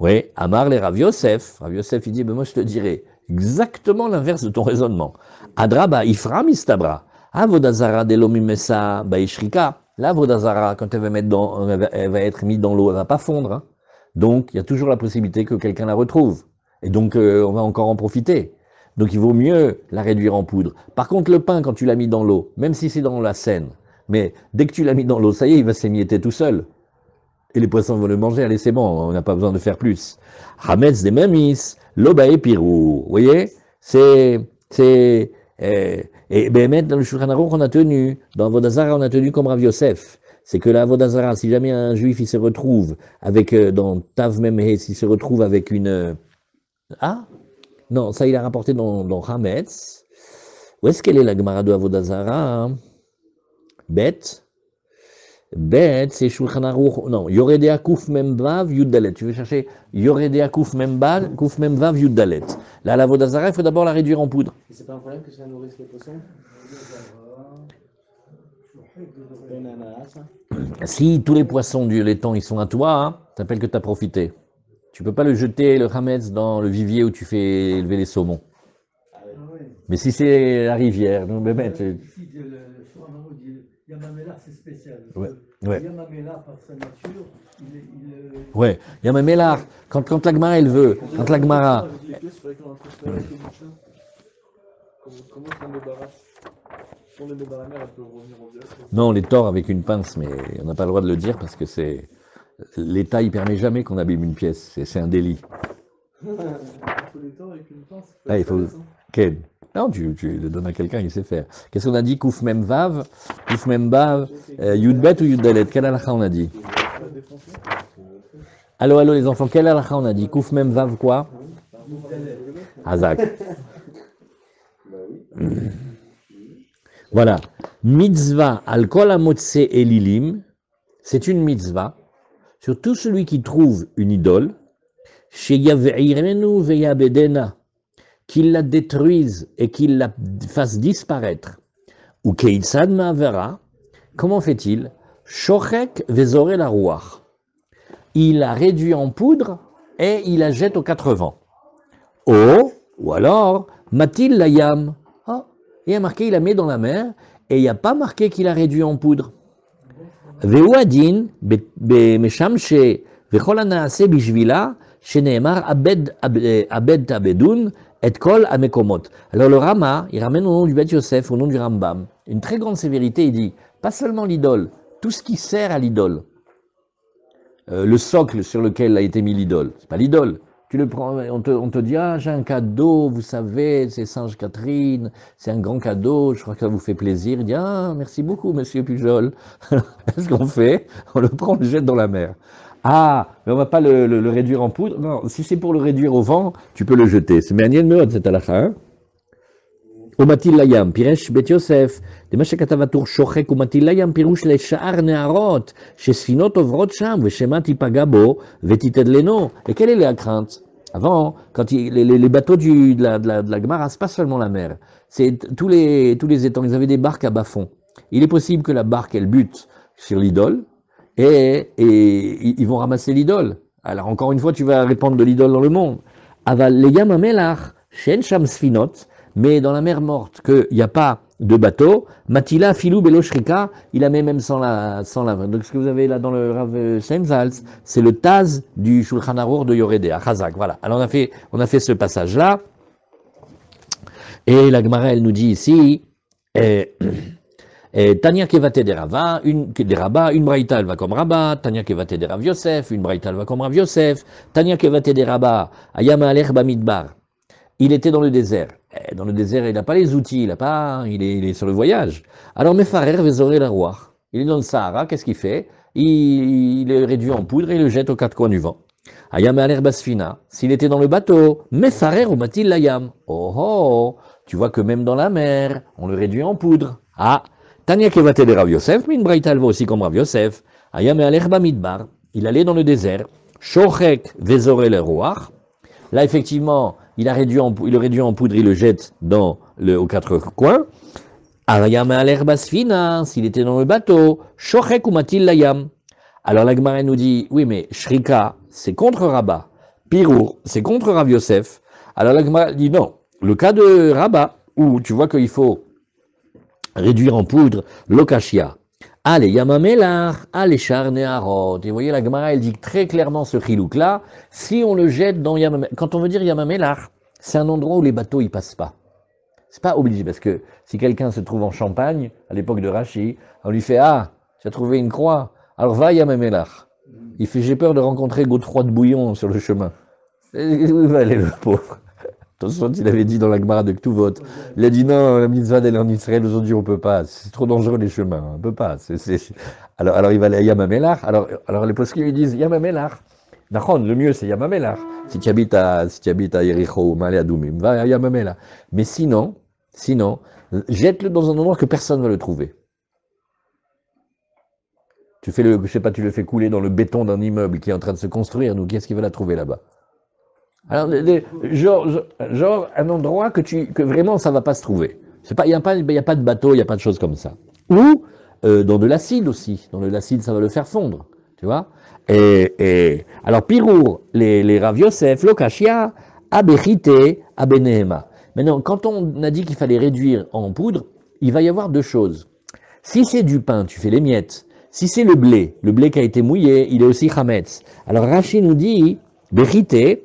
A: Oui, Amar les Rav Yosef. Rav Yosef, il dit, ben moi je te dirais exactement l'inverse de ton raisonnement. Adraba, Ifram, Istabra. Avodazara, Delomimesa, Baishrika. La Vodazara, quand elle va être mise dans l'eau, elle ne va pas fondre. Hein. Donc, il y a toujours la possibilité que quelqu'un la retrouve. Et donc, on va encore en profiter. Donc, il vaut mieux la réduire en poudre. Par contre, le pain, quand tu l'as mis dans l'eau, même si c'est dans la Seine, mais dès que tu l'as mis dans l'eau, ça y est, il va s'émietter tout seul. Et les poissons vont le manger, allez, c'est bon, on n'a pas besoin de faire plus. Hametz des mamis, loba et pirou. Vous voyez, et Béhémet, dans le Shulchan Aruch, on a tenu, dans Vodazara, on a tenu comme Rav Yosef. C'est que la Vodazara, si jamais un juif, il se retrouve avec, dans Tav Memhe, s'il se retrouve avec une, ah? Non, ça, il a rapporté dans Hametz. Où est-ce qu'elle est, la Gemara de Vodazara? Bête. Bet, c'est Shulchan Aruch, non, Yoredea Kuf Memvav Yuddalet. Tu veux chercher Yoredea Kuf Memvav Yuddalet. Là, la Vodazara, il faut d'abord la réduire en poudre.
B: Et c'est pas un problème que ça nourrisse les poissons?
A: Si tous les poissons du laiton, ils sont à toi, hein, ça s'appelle que tu as profité. Tu peux pas le jeter, le chametz, dans le vivier où tu fais élever les saumons. Mais si c'est la rivière, nous,
C: Yamamelach, c'est spécial.
A: Ouais. Ouais.
C: Yamamelach, par sa nature,
A: Ouais, Yamamelach, quand la Gemara, elle veut, quand la Gemara...
D: Comment on débarrasse? Si on les met dans la mer, elles peuvent revenir au viol.
A: Non, on les tord avec une pince, mais on n'a pas le droit de le dire parce que c'est... L'État, il permet jamais qu'on abîme une pièce, c'est un délit.
D: On peut les tordre avec une pince.
A: Ah, il faut... Ken. Non, tu le donnes à quelqu'un, il sait faire. Qu'est-ce qu'on a dit? Kouf Memvav, Yudbet ou Yuddalet? Quelle halakha on a dit? Allô, les enfants, quelle halakha on a dit? Kouf Memvav quoi? Hazak. Voilà. Mitzvah al kol hamotse elilim, c'est une mitzvah sur tout celui qui trouve une idole, sheyaveirenu veyabedena, qu'il la détruise et qu'il la fasse disparaître. Ou keitzad ma'avera, comment fait-il? Shochek vezore la rouach. Il la réduit en poudre et il la jette aux 4 vents. Ou alors, Matil Layam. Ah, il y a marqué, il la met dans la mer, et il n'y a pas marqué qu'il a réduit en poudre. והוא הדין במשמש וכל הנעשה בשבילה, שנאמר abed abedun et kol המקומות. Alors le Rama, il ramène au nom du Bet Yosef, au nom du Rambam, une très grande sévérité, il dit, pas seulement l'idole, tout ce qui sert à l'idole. Le socle sur lequel a été mis l'idole, c'est pas l'idole. Tu le prends, on te dit, ah, j'ai un cadeau, vous savez, c'est Sainte Catherine, c'est un grand cadeau, je crois que ça vous fait plaisir. Il dit, ah, merci beaucoup, monsieur Pujol. Qu'est-ce qu'on fait? On le prend, on le jette dans la mer. Ah, mais on va pas le réduire en poudre. Non, si c'est pour le réduire au vent, tu peux le jeter. C'est מעניין מאוד, cette halakha, hein? ומטיל לים, פירש בית יוסף, למה שכתב הטור שוחק ומטיל לים פירוש לשאר נערות, שספינות עוברות שם ושמה תיפגע בו ותתדלנו. Et quelle est la crainte? Avant, quand les bateaux de la Gemara, c'est pas seulement la mer, c'est tous les étangs, ils avaient des barques à bas-fond. Il est possible que la barque, elle bute sur l'idole, et ils vont ramasser l'idole. Alors encore une fois, tu vas répandre de l'idole dans le monde. Aval le yam hamelach, she'en sham sfinot, mais dans la mer morte, qu'il n'y a pas de bateau, Matila, Filou, Belo, Shrika, il a mis même sans la. Donc ce que vous avez là dans le Rav Shemzalz, c'est le Taz du Shulchan Arour de Yoredé, à Chazak. Voilà. Alors on a fait ce passage-là, et la Gemara, elle nous dit ici, Tania Kevate des Rava, une braïta, elle va comme Rabba, Tania Kevate des Rav Yosef, une braïta, elle va comme Rav Yosef, Tania Kevate des Rabba, Ayama Alech Bamidbar. Il était dans le désert. Dans le désert, il n'a pas les outils, il est sur le voyage. Alors, Mefarer Vezoré la roi. Il est dans le Sahara, qu'est-ce qu'il fait? Il est réduit en poudre et il le jette aux quatre coins du vent. Ayam Aler Basfina. S'il était dans le bateau, Mefarer ou Matil Layam. Oh oh, tu vois que même dans la mer, on le réduit en poudre. Ah, Tania Kevate de Rav Yosef, mais une braïta va aussi comme Rav Yosef. Ayam Aler Bamidbar. Il allait dans le désert. Shochek Vezoré le roi. Là, effectivement, il le réduit en poudre, il le jette aux quatre coins. Ariam aler basfina, s'il était dans le bateau, shochek ou matil layam. Alors la Gemara nous dit, oui, mais Shrika, c'est contre Rabba. Pirour, c'est contre Rav Yosef. Alors la Gemara dit non. Le cas de Rabba, où tu vois qu'il faut réduire en poudre l'okashia. Allez, Yamamelar, allez, Charnearot. Et vous voyez, la Gemara, elle dit très clairement ce chilouk-là. Si on le jette dans Yamamelar, quand on veut dire Yamamelar, c'est un endroit où les bateaux, ils passent pas. C'est pas obligé, parce que si quelqu'un se trouve en Champagne, à l'époque de Rachi, on lui fait, ah, tu as trouvé une croix, alors va à Yamamelar. Il fait, j'ai peur de rencontrer Godefroy de Bouillon sur le chemin. Et où va aller le pauvre? Attention, il avait dit dans la Gemara de Ktuvot, il a dit non, la mitzvah d'aller en Israël aujourd'hui on peut pas, c'est trop dangereux les chemins, on peut pas. Alors il va aller à Yamamelar, alors les poskim lui disent Yamamelar, Nachon, le mieux c'est Yamamelar. Si tu habites à Yericho ou Malé Adoumim, va à Yamamelar. Mais sinon, jette-le dans un endroit que personne ne va le trouver. Tu le fais couler dans le béton d'un immeuble qui est en train de se construire, donc qu'est-ce qui va la trouver là-bas? Alors, genre un endroit que vraiment ça va pas se trouver. Il y a pas de bateau, il y a pas de choses comme ça. Ou dans de l'acide aussi. Dans de l'acide, ça va le faire fondre, tu vois. Alors Pirour, les Rav Yosef, l'okashia, abechite, abenehema. Maintenant, quand on a dit qu'il fallait réduire en poudre, il va y avoir deux choses. Si c'est du pain, tu fais les miettes. Si c'est le blé qui a été mouillé, il est aussi chametz. Alors Rashi nous dit, bechite,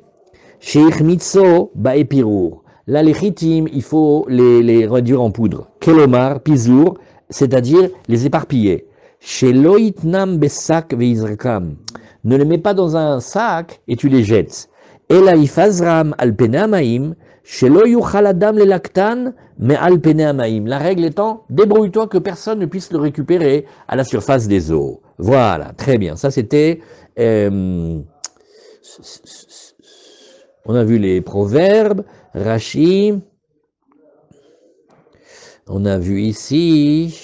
A: sheich mitzo baepirour. Là, les chitim, il faut les réduire en poudre. Kelomar, pizour, c'est-à-dire les éparpiller. Chez loitnam besak veizrakam. Ne les mets pas dans un sac et tu les jettes. Ela ifazram al penamaim, chez loyuchaladam le lactan, mais al penamaim. La règle étant, débrouille-toi que personne ne puisse le récupérer à la surface des eaux. Voilà, très bien. Ça, c'était. On a vu les proverbes, Rashi. On a vu ici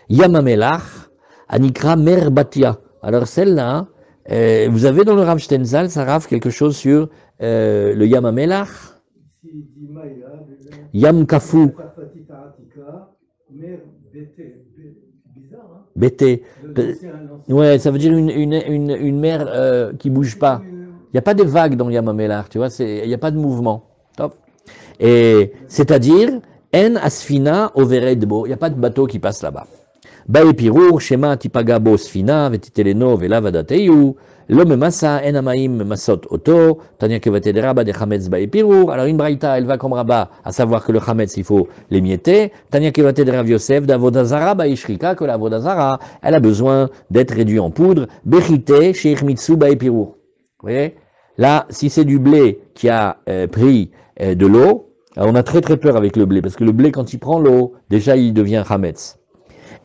A: Yamamelach, Anikra Merbatia. Alors celle-là, vous avez dans le Rav Stenzal, ça rave quelque chose sur le Yamamelach, Yam Kafu, Bété. Ouais, ça veut dire une mer qui bouge pas. Il n'y a pas de vagues dans Yamamelach, tu vois, il n'y a pas de mouvement. Top. Et c'est-à-dire, en asfina overedbo, il n'y a pas de bateau qui passe là-bas. Bae pirur, shema tipaga bo sfina, vetiteleno velavadateu, lo memasa en amaim masot oto, tania kevate de rabba de chametz bae pirur. Alors une braïta, elle va comme rabat, à savoir que le chametz, il faut l'émietter. Tania kevate de Rav Yosef, d'avodazara bae shrika, que la vodazara, elle a besoin d'être réduite en poudre. Bechite, sheich mitsu bae pirur. Vous voyez? Là, si c'est du blé qui a pris de l'eau, on a très peur avec le blé, parce que le blé, quand il prend l'eau, déjà il devient chametz.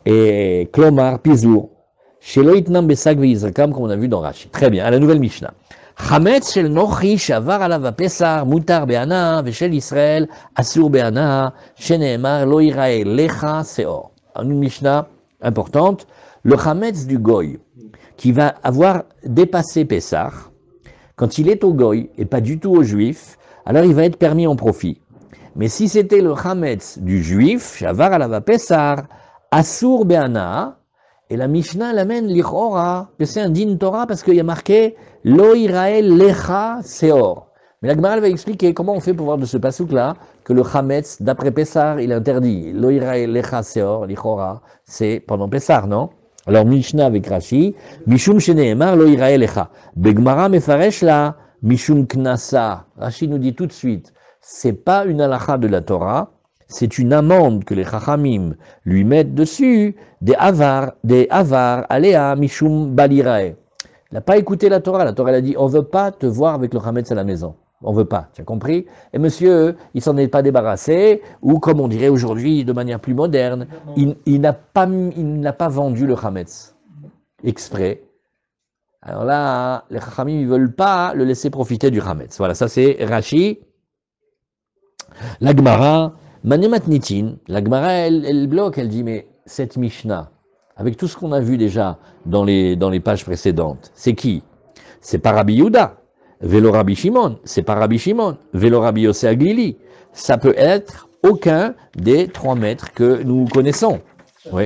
A: Et klomar, pizour, sheloitnam besak veizrakam, comme on a vu dans Rashi. Très bien, à la nouvelle Mishnah. Chametz shel nochi shavar alav pesar mutar be'ana veshel Israël asur be'ana sheneemar lo irae lecha seor. Une Mishnah importante. Le chametz du goy, qui va avoir dépassé Pessah, quand il est au goy et pas du tout au juif, alors il va être permis en profit. Mais si c'était le chametz du juif, shavar alava pesar, asur be'ana, et la Mishnah l'amène lichora, que c'est un din Torah parce qu'il y a marqué lo irael lecha seor. Mais la Gemara va expliquer comment on fait pour voir de ce pasuk là que le chametz d'après Pessar il est interdit. Lo irael lecha seor, lichora, c'est pendant Pessar, non? Alors Mishnah avec Rashi, Mishum sheneemar lo irae lecha. Begmara mefaresh la, Mishum knasa. Rashi nous dit tout de suite, c'est pas une halakha de la Torah, c'est une amende que les chachamim lui mettent dessus, des avar, aléa, Mishum balirae. Il n'a pas écouté la Torah elle a dit, on veut pas te voir avec le chametz à la maison. On veut pas, tu as compris? Et monsieur, il s'en est pas débarrassé, ou comme on dirait aujourd'hui de manière plus moderne, il n'a pas vendu le chametz exprès. Alors là, les chachamim, ils veulent pas le laisser profiter du chametz. Voilà, ça c'est Rashi. La Gemara, Manematnitin, la Gemara, elle bloque, elle dit, mais cette Mishnah, avec tout ce qu'on a vu déjà dans les pages précédentes, c'est qui? C'est pas Rabbi Yehuda. Vélo Rabbi Shimon, c'est pas Rabbi Shimon. Vélo Rabbi Yossé Aglili. Ça peut être aucun des 3 maîtres que nous connaissons. Oui.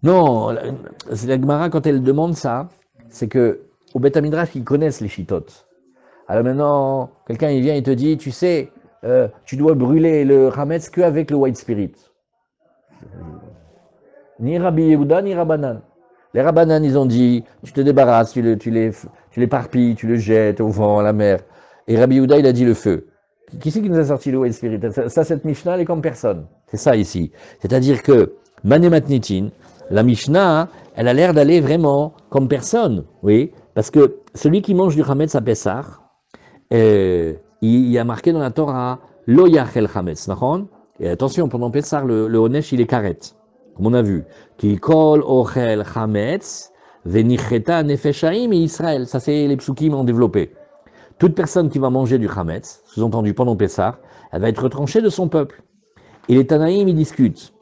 A: Non, la Gemara, quand elle demande ça, c'est que au Beth Midrash, ils connaissent les chitotes. Alors maintenant, quelqu'un il vient et te dit, tu sais, tu dois brûler le chametz qu'avec le white spirit. Ni Rabbi Yehuda, ni Rabbanan. Les Rabbanan, ils ont dit, tu te débarrasses, tu l'éparpilles, tu le jettes au vent, à la mer. Et Rabbi Yehuda, il a dit le feu. Qui c'est qui nous a sorti le White Spirit? Ça, cette Mishnah, elle est comme personne. C'est ça ici. C'est-à-dire que, Manematnitin, la Mishnah, elle a l'air d'aller vraiment comme personne. Oui, parce que celui qui mange du Chametz à Pessah, il y a marqué dans la Torah, Lo yachel Chametz, nachon? Et attention, pendant Pessah, le Honesh, il est karet. Comme on a vu, qui kol ochel chametz venicheta nefeshaim et Israël. Ça, c'est les psukim ont développé. Toute personne qui va manger du chametz, sous-entendu pendant Pessah, elle va être retranchée de son peuple. Et les Tanaïm, ils discutent.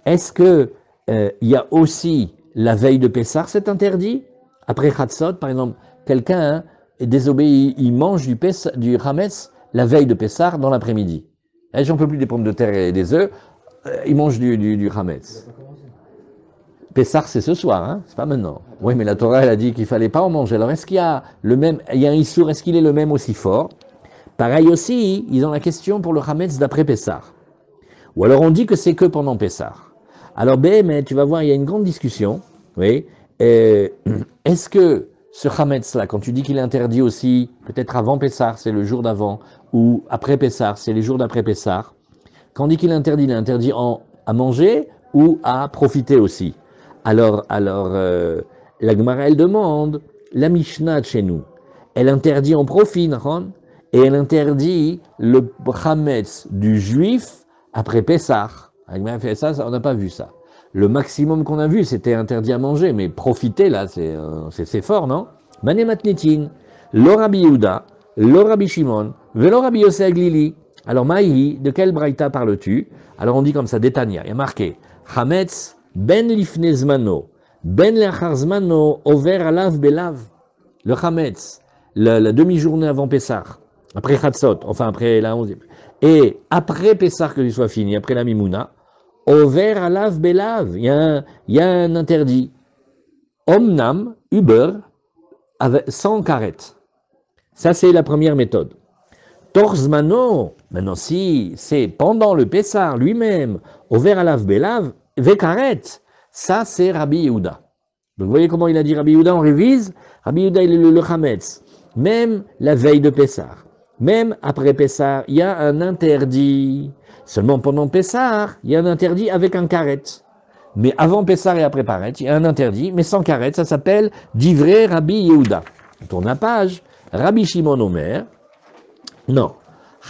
A: Est-ce que il y a aussi la veille de Pessah, c'est interdit? Après Chatzot, par exemple, quelqu'un désobéit, il mange du chametz la veille de Pessah dans l'après-midi. J'en peux plus des pommes de terre et des œufs. Il mange du chametz. Pessah, c'est ce soir, hein, c'est pas maintenant. Oui, mais la Torah, elle a dit qu'il fallait pas en manger. Alors, est-ce qu'il y a le même, il y a un issour, est-ce qu'il est le même aussi fort? Pareil aussi, ils ont la question pour le chametz d'après Pessah. Ou alors on dit que c'est que pendant Pessah. Alors, mais tu vas voir, il y a une grande discussion. Oui. Est-ce que ce chametz-là, quand tu dis qu'il est interdit aussi, peut-être avant Pessah, c'est le jour d'avant, ou après Pessah, c'est les jours d'après Pessah, quand on dit qu'il est interdit à manger ou à profiter aussi. Alors, la Gemara, elle demande, la Mishnah de chez nous, elle interdit en profit, et elle interdit le chametz du juif après Pessah. La Gemara fait ça, on n'a pas vu ça. Le maximum qu'on a vu, c'était interdit à manger, mais profiter, là, c'est fort, non? Manematnitin, lo Rabbi Yehuda, lo Rabbi Shimon, velo Rabbi Yossé Aglili. Alors, Maïhi, de quel braïta parles-tu? Alors, on dit comme ça, Détania, il y a marqué, Chametz ben lifne zmano, ben leachar zmano, over alav belav. Le Chametz, la demi-journée avant Pessah, après Chatzot, enfin après la 11e, et après Pessah que il soit fini, après la Mimouna, over alav belav, il y a un interdit. Omnam, Uber, sans karet. Ça, c'est la première méthode. Torzmano, maintenant, si c'est pendant le Pessar lui-même, over alav belav, vekaret, ça, c'est Rabbi Yehuda. Donc, vous voyez comment il a dit Rabbi Yehuda, on révise. Rabbi Yehuda, il est le Chametz. Même la veille de Pessar, même après Pessar, il y a un interdit. Seulement pendant Pessar, il y a un interdit avec un karet. Mais avant Pessar et après Paret, il y a un interdit, mais sans karet, ça s'appelle Divrei Rabbi Yehuda. On tourne la page. Rabbi Shimon Omer, non.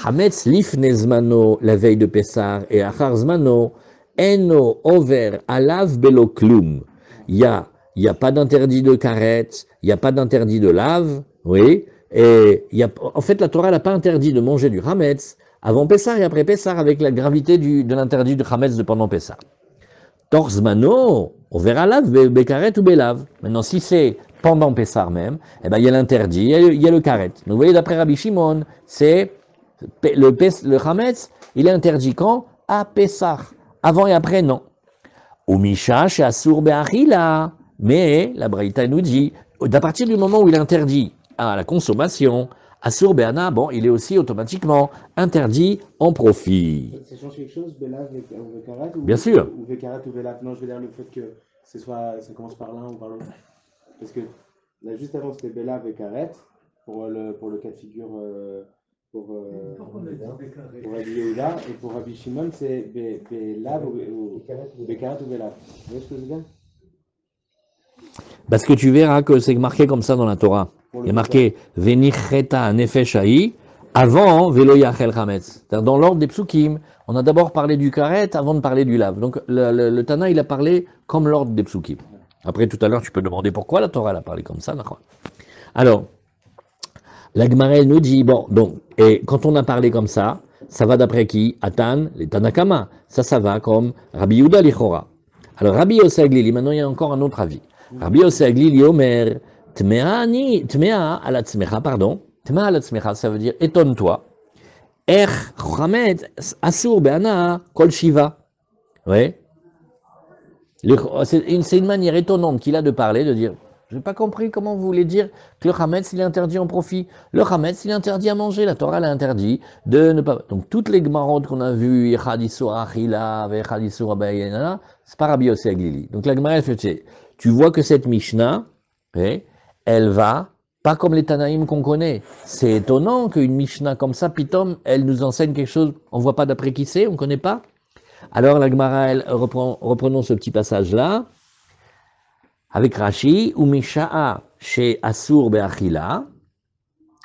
A: Hametz lifne zmano, la veille de Pessar, et achar zmano, eno over alav belo klum. Il y a pas d'interdit de karet, il n'y a pas d'interdit de lave, oui, et en fait, la Torah n'a pas interdit de manger du Hametz avant Pessar et après Pessar avec la gravité de l'interdit du Hametz de pendant Pessar. Torzmano, on verra lave, bekaret ou belave. Maintenant, si c'est pendant Pessar même, eh ben, il y a l'interdit, il y a le karet. Donc, vous voyez, d'après Rabbi Shimon, c'est le Hametz, il est interdit quand? À Pessar. Avant et après, non. Ou Misha, chez Asur Be'achila. Mais, la Braïta nous dit, à partir du moment où il est interdit à la consommation, Asur Be'ana, bon, il est aussi automatiquement interdit en profit.
E: Ça change quelque chose, Belav ou Vekarat ou,
A: Bien sûr.
E: Ou Vekarat ou Belav. Non, je veux dire le fait que ça commence par l'un ou par l'autre. Parce que là, juste avant, c'était Belav et Karet pour le cas de figure pour Rabbi Yehuda. Et pour Rabbi Shimon, c'est Belav ou Vekarat ou Belav. Vous voyez ce que je veux dire?
A: Parce que tu verras que c'est marqué comme ça dans la Torah. Il y a marqué Venicheta nefeshaï avant Velo Yachel Chametz. Dans l'ordre des psukim, on a d'abord parlé du karet avant de parler du lave. Donc le Tana, il a parlé comme l'ordre des psukim. Après, tout à l'heure, tu peux demander pourquoi la Torah elle a parlé comme ça. Alors, la Gemara elle nous dit, bon, donc, et quand on a parlé comme ça va d'après qui? Atan, les Tanakama. Ça va comme Rabbi Yehuda Lichora. Alors, Rabbi Yossi Aglili, maintenant il y a encore un autre avis. Rabbi Yossi Aglili Omer, Tmea ala tzmecha, pardon. Tmea ala tzmecha, ça veut dire étonne-toi. Ech chametz asur be'ana kol shiva. Oui. C'est une manière étonnante qu'il a de parler, de dire, je n'ai pas compris comment vous voulez dire que le chametz il est interdit en profit. Le chametz il est interdit à manger. La Torah l'a interdit de ne pas. Donc toutes les gemarotes qu'on a vues, Echad Isur Achila, Echad Isur Abayena, c'est pas Rabbi Yossi Aglili. Donc la Gemara elle fait, tu vois que cette Mishnah, elle va pas comme les Tanaïm qu'on connaît. C'est étonnant qu'une Mishnah comme ça, Pitom, elle nous enseigne quelque chose. On voit pas d'après qui c'est, on connaît pas. Alors la Gemara, elle reprenons ce petit passage-là, avec Rashi, ou Misha'a chez Asur Be'achila,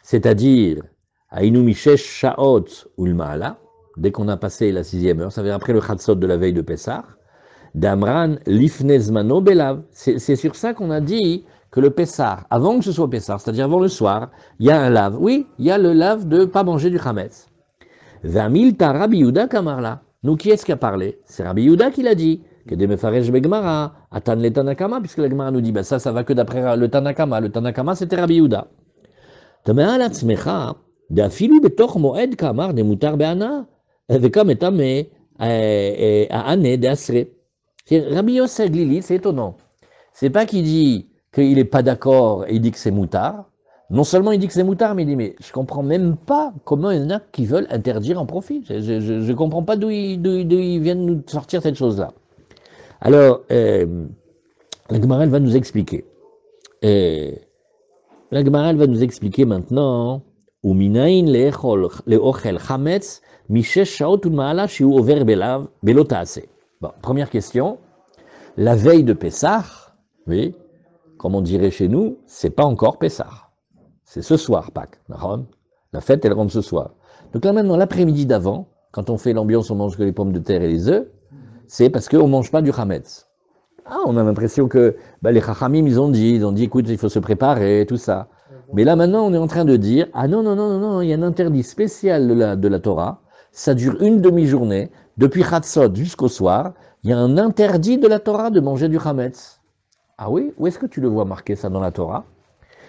A: c'est-à-dire, Aïnou Mishesh Sha'ot Ulma'ala, dès qu'on a passé la 6e heure, ça veut dire après le Chatzot de la veille de Pessah, Damran Lifnezmano Belav. C'est sur ça qu'on a dit que le Pessah, avant que ce soit Pessah, c'est-à-dire avant le soir, il y a un lave. Oui, il y a le lave de ne pas manger du Chametz. Vamilta Rabbi Yehuda Kamarla. Nous, qui est-ce qui a parlé? C'est Rabbi Yehuda qui l'a dit. Que des mefaresh begmara, atan le Tanakama, puisque la Gemara nous dit, ben ça va que d'après le Tanakama. Le Tanakama, c'était Rabbi Yehuda. Tamea la tzmecha, d'afilu betoch moed kamar de mutar be'ana, vekam etame a'ane de asre. Rabbi Yossi Aglili, c'est étonnant. C'est pas qu'il dit qu'il n'est pas d'accord et il dit que c'est moutard. Non seulement il dit que c'est moutard, mais il dit, mais je comprends même pas comment il y en a qui veulent interdire en profit. Je comprends pas d'où ils viennent nous sortir cette chose-là. Alors, la Gemara va nous expliquer. La Gemara va nous expliquer maintenant. Uminain le'ochel chametz mishesh shaot u'ma'ala shi'u over belav belo ta'ase. Bon, première question. La veille de Pessah, oui, comme on dirait chez nous, c'est pas encore Pessah. C'est ce soir, Pâques. La fête, elle rentre ce soir. Donc là maintenant, l'après-midi d'avant, quand on fait l'ambiance, on mange que les pommes de terre et les œufs, c'est parce qu'on ne mange pas du chametz. Ah, on a l'impression que les chachamim, ils ont dit, écoute, il faut se préparer, tout ça. Mais là maintenant, on est en train de dire, ah non, il y a un interdit spécial de la Torah, ça dure une demi-journée, depuis Chatzot jusqu'au soir, il y a un interdit de la Torah de manger du chametz. Ah oui, où est-ce que tu le vois marqué ça dans la Torah?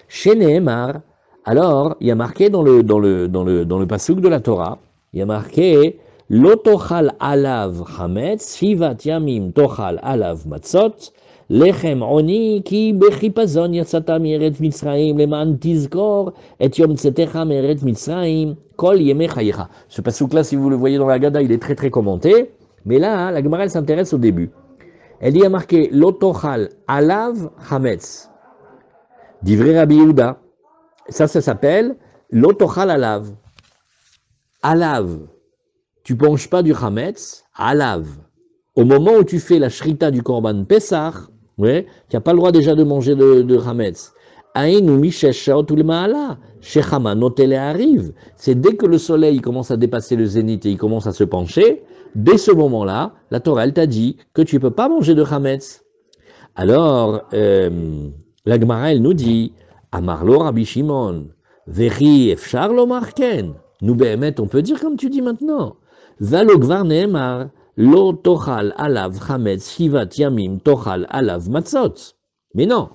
A: Chez Nehemar, alors, il y a marqué dans le pasuk de la Torah, il y a marqué Lo tochal alav chametz, shivat yamim tochal alav matzot, Lechem oni ki bechipazon yatsata mi'eretz Mitzrayim leman tizkor et yom tzetecha mi'eretz Mitzrayim kol yemei chayecha. Ce passouk-là, si vous le voyez dans la Gada, il est très très commenté. Mais là, la Gemara, elle s'intéresse au début. Elle y a marqué Lotochal alav chametz. Divrei Rabbi Yehuda. Ça s'appelle Lotochal alav. Alav. Tu penches pas du chametz, alav. Au moment où tu fais la shrita du korban Pessah, ouais, tu n'as pas le droit déjà de manger de chametz. Aïnou mishesh shaot ulmaala, shechama notele arrive. C'est dès que le soleil commence à dépasser le zénith et il commence à se pencher, dès ce moment-là, la Torah, elle t'a dit que tu ne peux pas manger de chametz. Alors, la Gemara, elle nous dit, Amarlo Rabbi Shimon, Vechi efshar lomar ken. Nous, Behemet, on peut dire comme tu dis maintenant. Valo gvar neemar, lo tochal alav chametz shivat yamim tochal alav matzot. Mais non,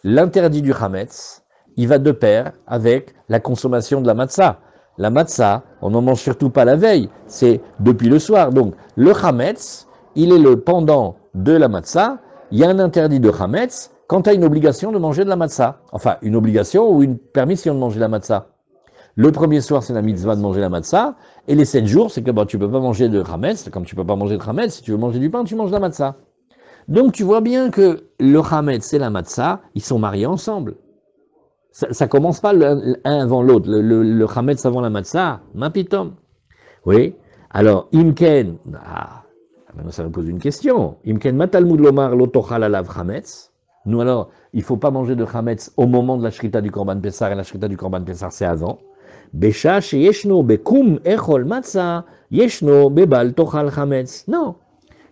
A: l'interdit du chametz, il va de pair avec la consommation de la matzah. La matzah, on n'en mange surtout pas la veille, c'est depuis le soir. Donc, le chametz, il est le pendant de la matzah. Il y a un interdit de chametz quand tu as une obligation de manger de la matzah. Enfin, une obligation ou une permission de manger la matzah. Le premier soir, c'est la mitzvah de manger la matzah, et les 7 jours, c'est que tu ne peux pas manger de chametz, comme tu ne peux pas manger de chametz, si tu veux manger du pain, tu manges de la matzah. Donc tu vois bien que le chametz et la matzah, ils sont mariés ensemble. Ça commence pas l'un avant l'autre, le chametz avant la matzah, mapitom. Oui, alors, imken, maintenant ça me pose une question, imken matalmud lomar lo tochal alav chametz. Nous alors, il ne faut pas manger de chametz au moment de la shrita du korban Pessah, et la shrita du korban Pessah c'est avant. Besha sheyeshno bekum echol matzah, yeshno bebal tochal chametz. Non.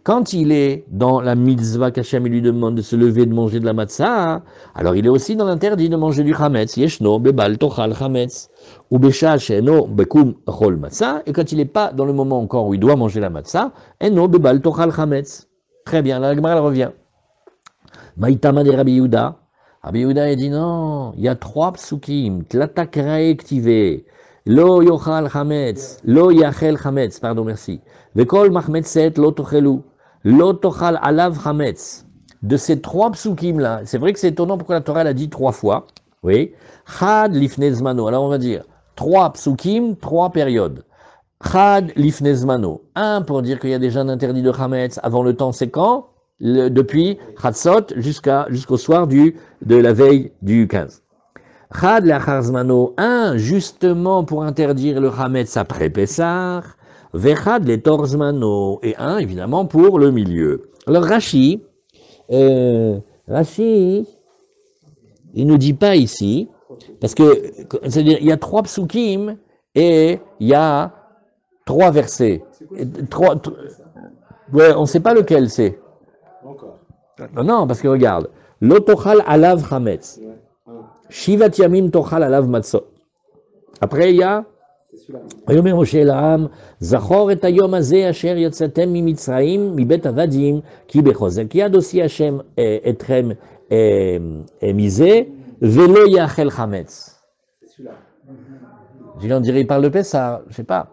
A: Quand il est dans la mitzvah qu'Hachem lui demande de se lever de manger de la matzah, alors il est aussi dans l'interdit de manger du chametz. Yeshno bebal tochal chametz. Ou besha sheyeno bekum echol matzah. Et quand il n'est pas dans le moment encore où il doit manger la matzah, eno bebal tochal chametz. Très bien, la Gemara revient. Maïtama de Rabbi Yehuda. Rabbi Yehuda, il dit non, il y a 3 psukim, tlatakrae ktive, lo yochal chametz, lo yachel chametz, pardon, merci. Vekol machmetzet lo tochelu, lo tochal alav chametz. De ces 3 psukim-là, c'est vrai que c'est étonnant pourquoi la Torah l'a dit 3 fois, oui. Chad lifnei zmano, alors on va dire 3 psukim, 3 périodes. Chad lifnei zmano, 1 pour dire qu'il y a déjà un interdit de chametz avant le temps, c'est quand? Depuis Chatzot jusqu'au soir de la veille du 15. Chad lachar zmano, 1 justement pour interdire le chametz après Pessah, vechad letor zmano, et 1 évidemment pour le milieu. Alors Rashi, il nous dit pas ici, parce que c'est-à-dire il y a 3 psukim et il y a 3 versets. Ouais, on ne sait pas lequel c'est.
E: Encore.
A: Non, parce que regarde, lo tochal alav chametz, shivat yamim tochal alav matzot. Après il y a, ויאמר משה אל העם, זכור את היום הזה אשר יצאתם ממצרים מבית עבדים, כי בחוזק יד הוציא השם אתכם מזה, ולא יאכל חמץ. On dirait il parle de Pessah, je sais pas.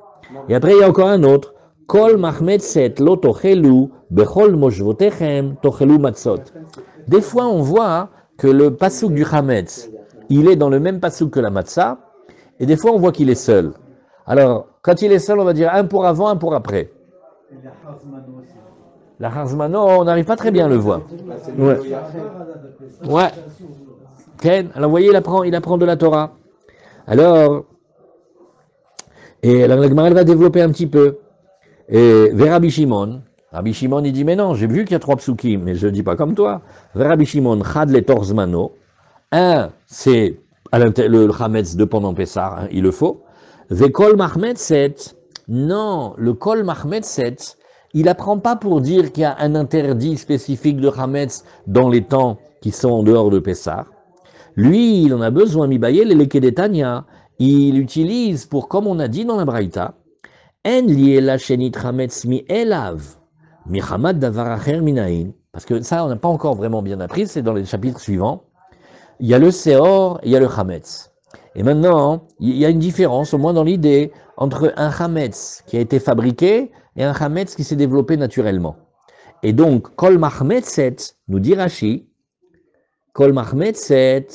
A: Et après il y a encore un autre. Kol machmetzet lo tochelu bechol moshvotechem tochelu matzot. Des fois, on voit que le passouk du chametz, il est dans le même passouk que la matzah, et des fois, on voit qu'il est seul. Alors, quand il est seul, on va dire un pour avant, un pour après.
C: Et la Harzmano aussi.
A: La Harzmano, on n'arrive pas très bien à le voir. Ouais. Ouais. Ken, alors vous voyez, il apprend de la Torah. Alors, et la Gemara va développer un petit peu. Et vers Rabbi Shimon, il dit, mais non, j'ai vu qu'il y a 3 psukim, mais je ne dis pas comme toi. Vers Rabbi Shimon, chad le torzmano. 1, c'est le chametz de pendant Pessah, hein, il le faut. Vekol machmetzet. Non, le kol machmetzet, il apprend pas pour dire qu'il y a un interdit spécifique de chametz dans les temps qui sont en dehors de Pessah. Lui, il en a besoin, mibaye le lekedetania. Il utilise pour, comme on a dit dans la Braïta, en liela shenit chametz mi elav, mi chamad davar acher minaïn. Parce que ça, on n'a pas encore vraiment bien appris, c'est dans les chapitres suivants. Il y a le seor et il y a le chametz. Et maintenant, il y a une différence, au moins dans l'idée, entre un chametz qui a été fabriqué et un chametz qui s'est développé naturellement. Et donc, Kol Mahmetzet, nous dit Rashi, Kol Mahmetzet,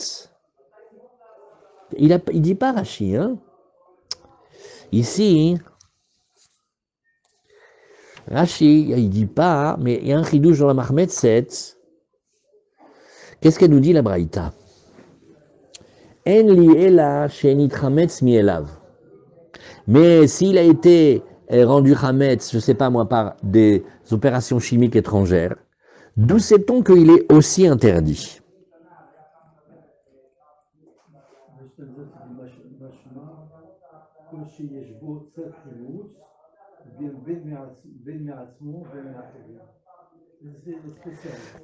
A: il dit pas Rashi, hein. Ici, Rashi, il dit pas, mais il y a un chidouche dans la Mahmetzet. Qu'est-ce qu'elle nous dit la Braïta? En li ela shenit chametz mi elav. Mais s'il a été rendu chametz, je ne sais pas moi, par des opérations chimiques étrangères, d'où sait-on qu'il est aussi interdit?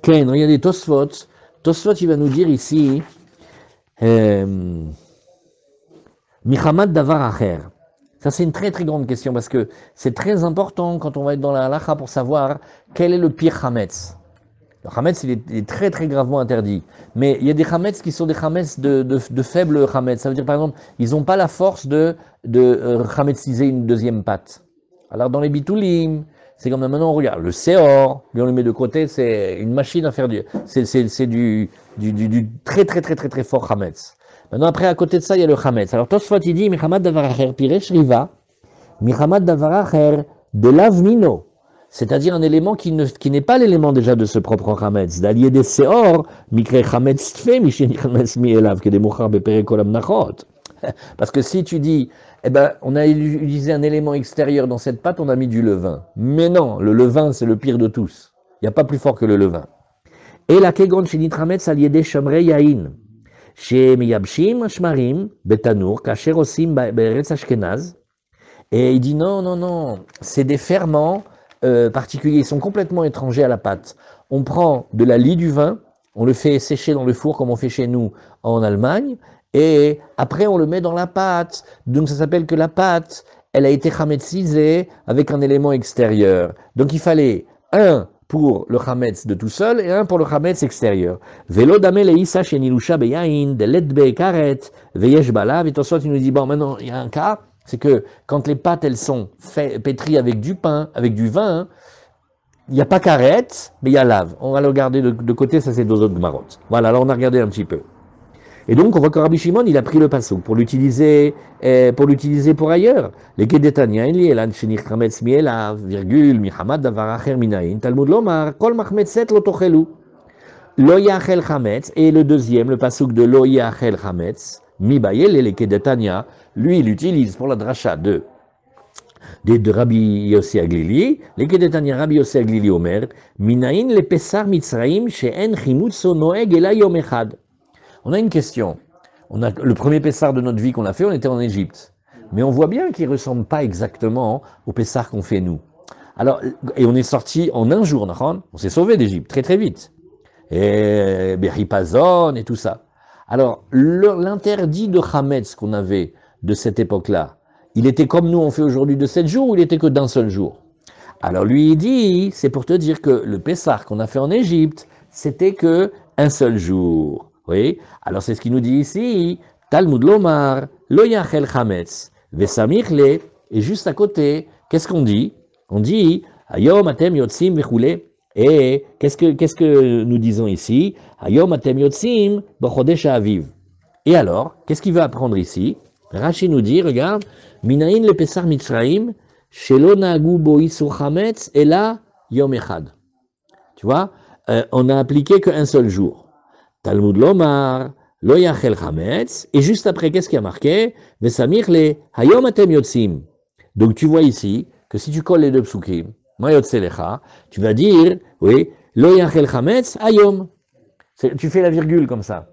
A: Ken, regardez Tosfot. Tosfot, il va nous dire ici Michamad davar acher. Ça, c'est une très très grande question parce que c'est très important quand on va être dans la halacha pour savoir quel est le pire chametz. Le chametz, il est très très gravement interdit. Mais il y a des chametz qui sont des chametz de faible chametz. Ça veut dire, par exemple, ils n'ont pas la force de chametziser une deuxième pâte. Alors, dans les bitoulim, c'est comme maintenant, on regarde le seor, lui on le met de côté, c'est une machine à faire c'est du très très très très très fort chametz. Maintenant, après, à côté de ça, il y a le chametz. Alors, Tosfot, il dit, Michamad davar acher, piresh riva, Michamad davar acher, de lavmino. C'est-à-dire un élément qui n'est pas l'élément déjà de ce propre chametz. D'allier des seor, mikre chametz tfe, misheni chametz mi elav, que des mouchar bepere kolam nachot. Parce que si tu dis, eh ben, on a utilisé un élément extérieur dans cette pâte, on a mis du levain. Mais non, le levain, c'est le pire de tous. Il n'y a pas plus fort que le levain. Et la kegon shenit chametz allier des shamrei yain. Chez Miyabshim Shmarim, Betanour, Kacher Osim, Beretz Ashkenaz. Et il dit non, c'est des ferments particuliers, ils sont complètement étrangers à la pâte. On prend de la lie du vin, on le fait sécher dans le four comme on fait chez nous en Allemagne, et après on le met dans la pâte. Donc ça s'appelle que la pâte, elle a été chametzisée avec un élément extérieur. Donc il fallait pour le chametz de tout seul et un pour le chametz extérieur. Velo dame leisa shenilusha beyain de letbe karet veyesh balav. Et Tosfot il nous dit bon maintenant il y a un cas, c'est que quand les pâtes elles sont pétries avec du pain, avec du vin, il n'y a pas karet, mais il y a lave. On va le regarder de côté, ça c'est deux autres marottes. Voilà, alors on a regardé un petit peu. Et donc, on voit que Rabbi Shimon, il a pris le passouk pour l'utiliser pour ailleurs. Les Kedetania, il y a l'an shenich chametz miela, virgule, michamad davar acher minayin, Talmud lomar, kol machmetzet lo tochelu. Lo yachel chametz, et le deuxième, le passouk de lo yachel chametz, mi bayel, les Kedetania, lui, il utilise pour la dracha de Rabbi Yossi Aglili, les Kedetania Rabbi Yossi Aglili Omer, minayin le pesar mitzraim, she'en chimutzo noeg ela yom echad. On a une question. On a le premier Pessar de notre vie qu'on a fait, on était en Égypte. Mais on voit bien qu'il ne ressemble pas exactement au Pessar qu'on fait nous. Alors, et on est sorti en un jour, on s'est sauvé d'Égypte très très vite. Et Beripazon et tout ça. Alors, l'interdit de Hametz qu'on avait de cette époque-là, il était comme nous on fait aujourd'hui de 7 jours ou il était que d'un seul jour? Alors lui il dit, c'est pour te dire que le Pessar qu'on a fait en Égypte, c'était que un seul jour. Oui, alors c'est ce qu'il nous dit ici, Talmud lomar, lo yachel chametz, vesamich le, et juste à côté, qu'est-ce qu'on dit? On dit, ayom atem yotzim vechule, et qu'est-ce que nous disons ici? Ayom atem yotzim b'chodesh ha'aviv. Et alors, qu'est-ce qu'il veut apprendre ici? Rashi nous dit, regarde, minayin le pesar mitzraim, shelo naagu bo isur chametz, ela yom echad. Tu vois, on a appliqué qu'un seul jour. Talmud lomar, lo yachel chametz, et juste après, qu'est-ce qui a marqué? Vesamich le, hayom atem yotzim. Donc tu vois ici, que si tu colles les deux psukim, ma yotzelecha, tu vas dire, oui, lo yachel chametz, hayom. Tu fais la virgule comme ça.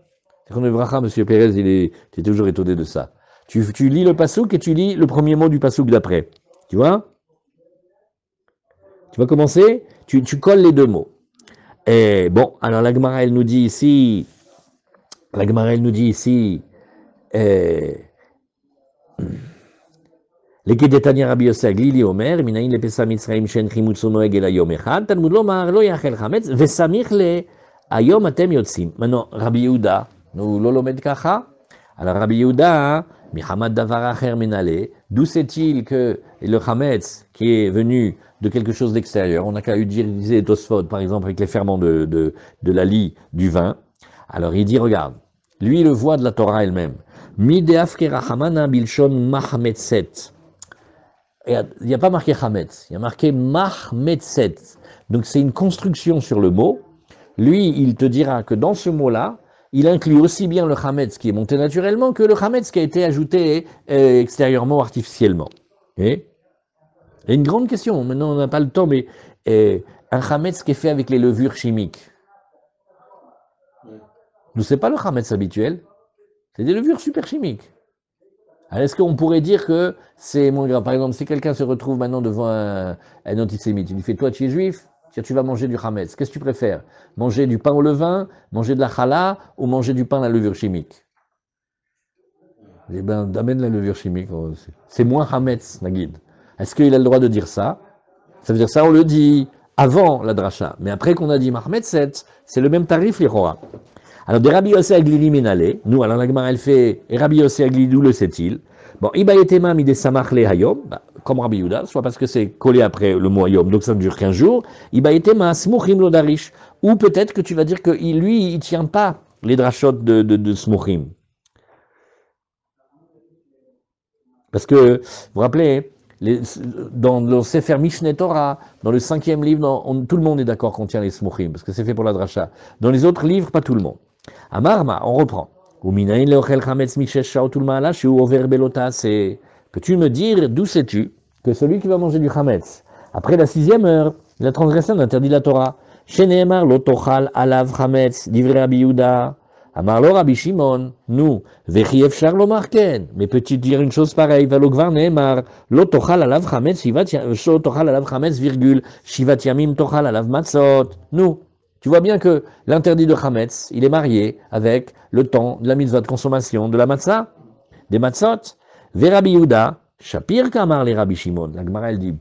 A: C'est qu'on est bracha, monsieur Pérez, il est toujours étonné de ça. Tu lis le pasuk et tu lis le premier mot du pasuk d'après. Tu vois? Tu vas commencer, tu colles les deux mots. Et bon, alors la Gemara, elle nous dit ici, les Kedetania Rabbi Yossi Aglili Omer, minayin le pesa mitzraim shen chimutzo noeg el hayom echad, Talmud lomar lo yachel chametz, vesamich le hayom atem yotzim. Maintenant, Rabbi Yehuda, nous lo lomed kacha. Alors Rabbi Yehuda Mihamad Davar Acher Menale, d'où sait-il que le Hametz, qui est venu de quelque chose d'extérieur, on n'a qu'à utiliser Tosfot, par exemple, avec les ferments de la lie du vin. Alors il dit, regarde, lui il le voit de la Torah elle-même. Mideaf Kerahamana Bilshon Mahmetzet. Il n'y a pas marqué Hametz, il y a marqué Mahmetzet. Donc c'est une construction sur le mot. Lui, il te dira que dans ce mot-là, il inclut aussi bien le Hametz qui est monté naturellement que le Hametz qui a été ajouté extérieurement, artificiellement. Et une grande question, maintenant on n'a pas le temps, mais un Hametz qui est fait avec les levures chimiques. Nous, c'est pas le Hametz habituel, c'est des levures super chimiques. Alors, est-ce qu'on pourrait dire que c'est moins grave? Par exemple, si quelqu'un se retrouve maintenant devant un antisémite, il lui fait, toi tu es juif, tiens, tu vas manger du Hametz, qu'est-ce que tu préfères? Manger du pain au levain, manger de la challah ou manger du pain à la levure chimique? Eh bien, amène la levure chimique, c'est moins Hametz, Nagid. Est-ce qu'il a le droit de dire ça? Ça veut dire ça, on le dit avant la dracha, mais après qu'on a dit Mahmetzet, c'est le même tarif, les rois. Alors, des Rabbi Yossi Aglili Menale, nous, alors la Gemara, elle fait, et Rabbi Yossi Aglili, d'où le sait-il? Bon, Ibayetema mide samach le hayom, comme Rabbi Yuda, soit parce que c'est collé après le mot hayom, donc ça ne dure qu'un jour. Ibayetema smuchim lo darish, ou peut-être que tu vas dire que lui, il tient pas les drachot de smuchim. Parce que, vous vous rappelez, dans le Sefer Mishneh Torah, dans le 5e livre, tout le monde est d'accord qu'on tient les smuchim, parce que c'est fait pour la dracha. Dans les autres livres, pas tout le monde. Amarma, on reprend. Peux-tu me dire d'où sais-tu que celui qui va manger du chametz, après la 6e heure, la transgression interdit la Torah. Sheneemar lo tochal alav chametz, divrei Rabbi Yehuda. Amar lo Rabbi Shimon, nous, vechi efshar lo marken. Mais peux-tu dire une chose pareille? Valo gvar neemar, lo tochal alav chametz, virgule, shivat yamim tochal alav matzot. Nous. Tu vois bien que l'interdit de Hametz, il est marié avec le temps de la mitzvah de consommation de la matzah, des matzot. Ve Rabbi Yehuda, Shapir Kamar les Rabbi Shimon. La Gemara, elle dit,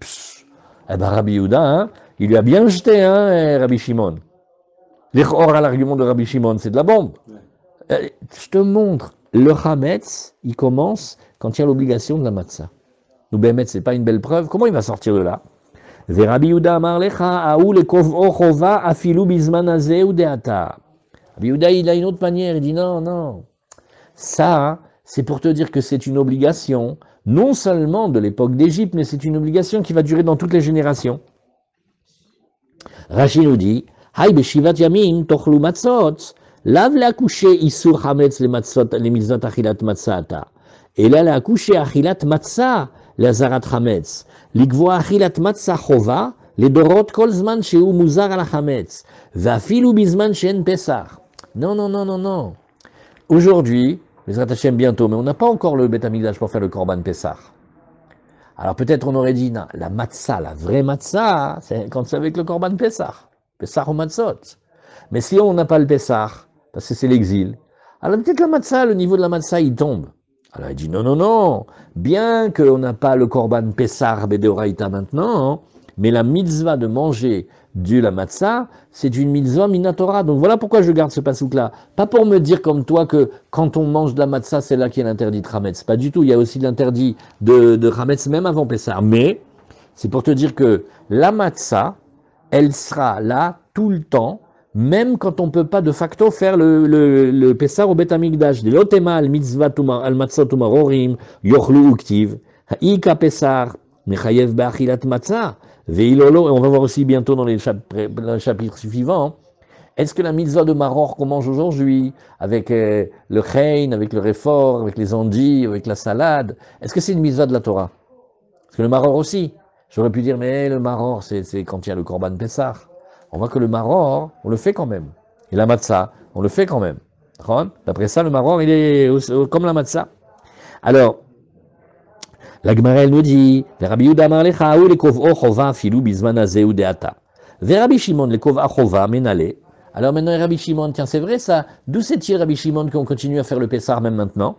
A: eh ben Rabbi Yehuda, hein, il lui a bien jeté, hein, Rabbi Shimon. L'Echor à l'argument de Rabbi Shimon, c'est de la bombe. Je te montre, le Hametz, il commence quand il y a l'obligation de la matzah. Nous, Bémet, c'est pas une belle preuve. Comment il va sortir de là? Rabbi Yehuda amar lecha aou le kov'o chova afilu bizman hazeh ou deata. Rabbi Yehuda, il a une autre manière, il dit non. Ça, c'est pour te dire que c'est une obligation, non seulement de l'époque d'Égypte, mais c'est une obligation qui va durer dans toutes les générations. Rashi nous dit, Hay beshivat yamim tochlu matzot, lav le'akushe isur hametz le matzot le mitzvot achilat matzata. Et là, le'akushe achilat matzah, l'azarat hametz. Likvoa achilat matzah chova, les dorot kol zman sheu muzar al hametz, vafilu bizman shen pesach. Non. Aujourd'hui, les Hashem bientôt, mais on n'a pas encore le Beth Amikdash pour faire le Korban Pessah. Alors peut-être on aurait dit, non, la matzah, la vraie matzah, c'est quand c'est avec le Korban Pessah. Pessah ou matzot. Mais si on n'a pas le Pessah, parce que c'est l'exil, alors peut-être la matzah, le niveau de la matzah, il tombe. Alors il dit, non. Bien qu'on n'a pas le Korban Pessah Bedeoraita maintenant, mais la mitzvah de manger de la matzah, c'est une mitzvah minatora. Donc voilà pourquoi je garde ce pasouk-là. Pas pour me dire comme toi que quand on mange de la matzah, c'est là qu'il y a l'interdit de Hametz. Pas du tout. Il y a aussi l'interdit de Hametz même avant Pessah. Mais c'est pour te dire que la matzah, elle sera là tout le temps, même quand on ne peut pas de facto faire le Pessah au Beth Amikdash. De l'otema al mitzvah al matzah tumarorim yochlu uktiv ha'ika Pessah mechayev ba'achilat matzah. Veilolo, et on va voir aussi bientôt dans le chapitre suivant, est-ce que la mitzvah de maror qu'on mange aujourd'hui, avec le chein, avec le réfort, avec les endives, avec la salade, est-ce que c'est une mitzvah de la Torah? Parce que le maror aussi, j'aurais pu dire, mais le maror, c'est quand il y a le korban Pessah. On voit que le maror, on le fait quand même. Et la matzah, on le fait quand même. D'après ça, le maror, il est comme la matzah. Alors, la Gemara, elle nous dit, Rabbi Yehuda amar lecha ou le kov'o chova filu bizman hazeh ou deata. Rabbi Shimon le kov'a chova menale. Alors maintenant, Rabbi Shimon, tiens, c'est vrai ça. D'où c'est-il, Rabbi Shimon, qu'on continue à faire le Pessah même maintenant,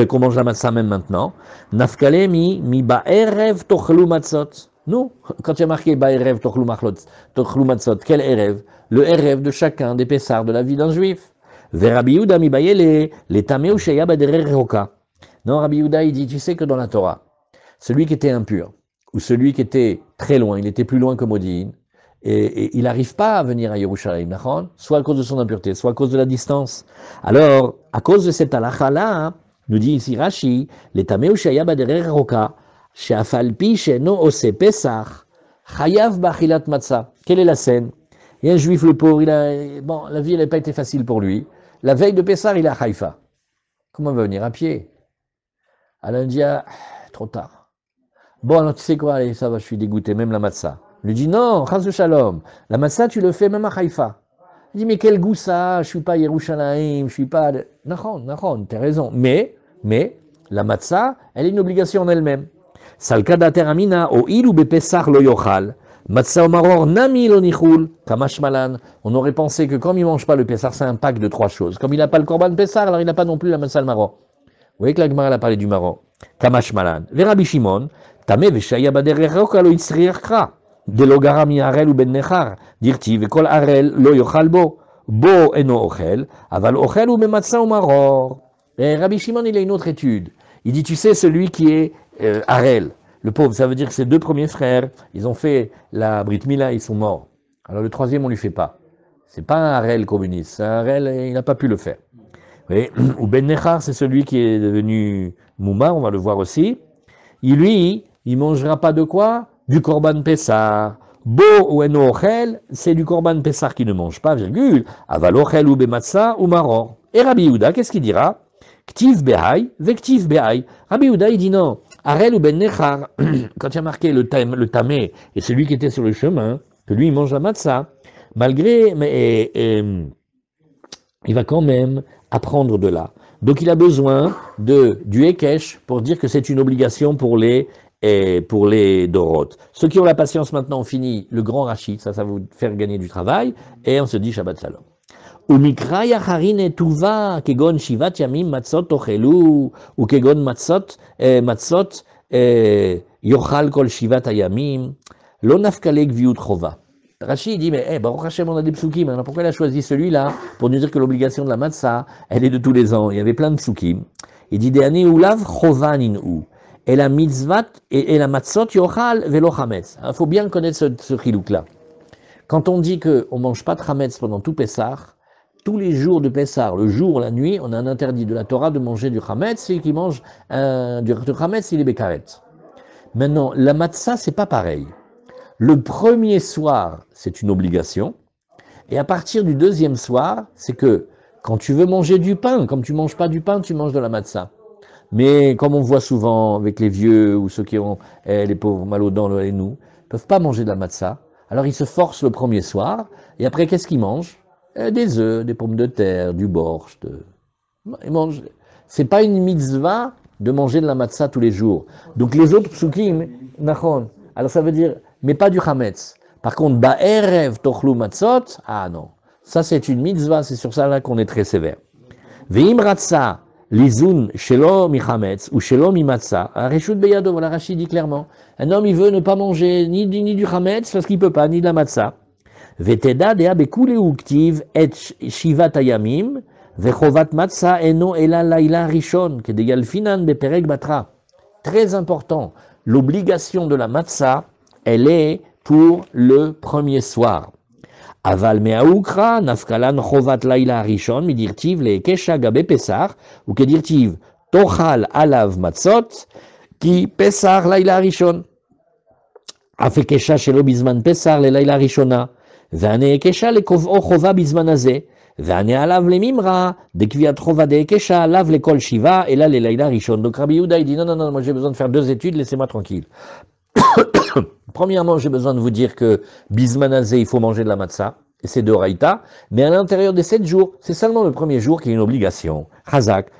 A: qu'on mange la matzah même maintenant? Nafkale mi ba'erev tochlu matzot. Nous, quand il y a marqué ba'erev tochlu matzot, quel erev? Le erev de chacun des Pessahs de la vie d'un juif. Rabbi Yehuda mi ba'yele le tameu sheya baderer roka. Non, Rabbi Yehuda, il dit, tu sais que dans la Torah, celui qui était impur, ou celui qui était très loin, il était plus loin que Modi'in, et il n'arrive pas à venir à Yerushalayim, soit à cause de son impureté, soit à cause de la distance. Alors, à cause de cette halakha-là, nous dit ici Rashi, les tameu shaya baderer roka, she'afal pi she'no ose pesach, chayav bachilat matzah. Quelle est la scène? Il y a un juif, le pauvre, bon, la vie n'a pas été facile pour lui. La veille de Pessah, il est à Haïfa. Comment il va venir à pied? Alors il dit, ah, trop tard. Bon, alors tu sais quoi, allez, ça va, je suis dégoûté, même la matzah. Il lui dit, non, chas de shalom, la matzah, tu le fais même à Haïfa. Il dit, mais quel goût ça, je suis pas à Yerushalayim, je suis pas... Nahon, t'as raison. Mais, la matzah, elle est une obligation en elle-même. Salkada teramina, o ilu bepessach lo yochal. Matzah maror nami lo nichul, kamash malan. On aurait pensé que comme il mange pas le Pessah, c'est un pack de 3 choses. Comme il n'a pas le korban Pessah, alors il n'a pas non plus la matzah maror. Vous voyez que la Gemara a parlé du maror. Kamash malan. Rabbi Shimon, tameh veshaya baderech roka lo yitzriachra. De lo garami arel ou ben nechar. Dirti vekol arel lo yochal bo. Bo eno ochel, aval ochel ou matzah ou maror. Et Rabbi Shimon, il a une autre étude. Il dit, tu sais, celui qui est arel, le pauvre, ça veut dire que ses 2 premiers frères, ils ont fait la Brit Mila, ils sont morts. Alors le 3e, on lui fait pas. C'est pas un Harel communiste, c'est un Harel, il n'a pas pu le faire. Ou Ben Nechar, c'est celui qui est devenu Mouma, on va le voir aussi. Lui, il mangera pas de quoi? Du Korban Pessar. Bo ou Eno Ochel, c'est du Korban Pessar qui ne mange pas, virgule. Aval Ochel ou Bematsa ou Maror. Et Rabbi Yehuda, qu'est-ce qu'il dira? Ktiv Behai, Vektiv Behai. Rabbi Yehuda, il dit non. Arel ou Ben Nechar, quand il y a marqué le tamé, et celui qui était sur le chemin, que lui il mange la matzah, malgré, mais il va quand même apprendre de là. Donc il a besoin du Hekesh pour dire que c'est une obligation pour les Dorot. Ceux qui ont la patience maintenant ont fini le grand Rachid, ça va vous faire gagner du travail, et on se dit Shabbat Shalom. ומקרא יחרין טובה כגון 7 ימים מצות תאכלו וכגון מצות יאכל כל 7 הימים לא נפקא לגביות חובה. Rachid dit, mais Baruch Hashem, on a des psukim, alors pourquoi il a choisi celui-là pour nous dire que l'obligation de la matzah, elle est de tous les ans? Il y avait plein de psukim. Il dit, De'ani ulav chovanin ou. Et la mitzvat, et la matzot yochal velo chametz. Il faut bien connaître ce chilouk-là. Quand on dit qu'on ne mange pas de chametz pendant tout Pessah, tous les jours de Pessah, le jour, la nuit, on a un interdit de la Torah de manger du chametz. Celui qui mange du chametz, il est békaret. Maintenant, la matzah, c'est pas pareil. Le premier soir, c'est une obligation. Et à partir du 2e soir, c'est que quand tu veux manger du pain, comme tu manges pas du pain, tu manges de la matzah. Mais comme on voit souvent avec les vieux ou ceux qui ont les pauvres mal aux dents, et nous, ne peuvent pas manger de la matzah. Alors ils se forcent le premier soir. Et après, qu'est-ce qu'ils mangent? Des œufs, des pommes de terre, du borscht. Ils mangent. C'est pas une mitzvah de manger de la matzah tous les jours. Donc les autres psukim, nachon. Alors ça veut dire, mais pas du chametz. Par contre, ba'erev tochlu matzot, ah non. Ça c'est une mitzvah, c'est sur ça là qu'on est très sévère. Ve'im ratza lizun shelo mi chametz ou shelo mi matzah, reshut beyado, voilà Rachid dit clairement. Un homme il veut ne pas manger ni du chametz parce qu'il peut pas, ni de la matzah. Veteda dea bekule uktiv et shivat ayamim vechovat matzah eno ela laila rishon kedegalfinan beperek batra. Très important, l'obligation de la matzah, elle est pour le premier soir. Aval meaoukra nafkalan chovat laila rishon midirtiv le kesha gabe pesach ou kedirtiv tochal alav matzot ki pesach laila rishon. Afe kesha shelo bizman pesach le laila rishona. והנה הקשה לקובעו חובה בזמן הזה, והנה עליו לממרה, דקביעת חובה דהקשה עליו לכל 7, אלא ללילה ראשון. Donc Rabbi Yehuda, il dit, non, moi j'ai besoin de faire 2 études, laissez-moi tranquille. Premièrement, j'ai besoin de vous dire que Bisman Hazé, il faut manger de la matzah, et c'est de Raïta, mais à l'intérieur des 7 jours, c'est seulement le premier jour qui est une obligation. Chazak.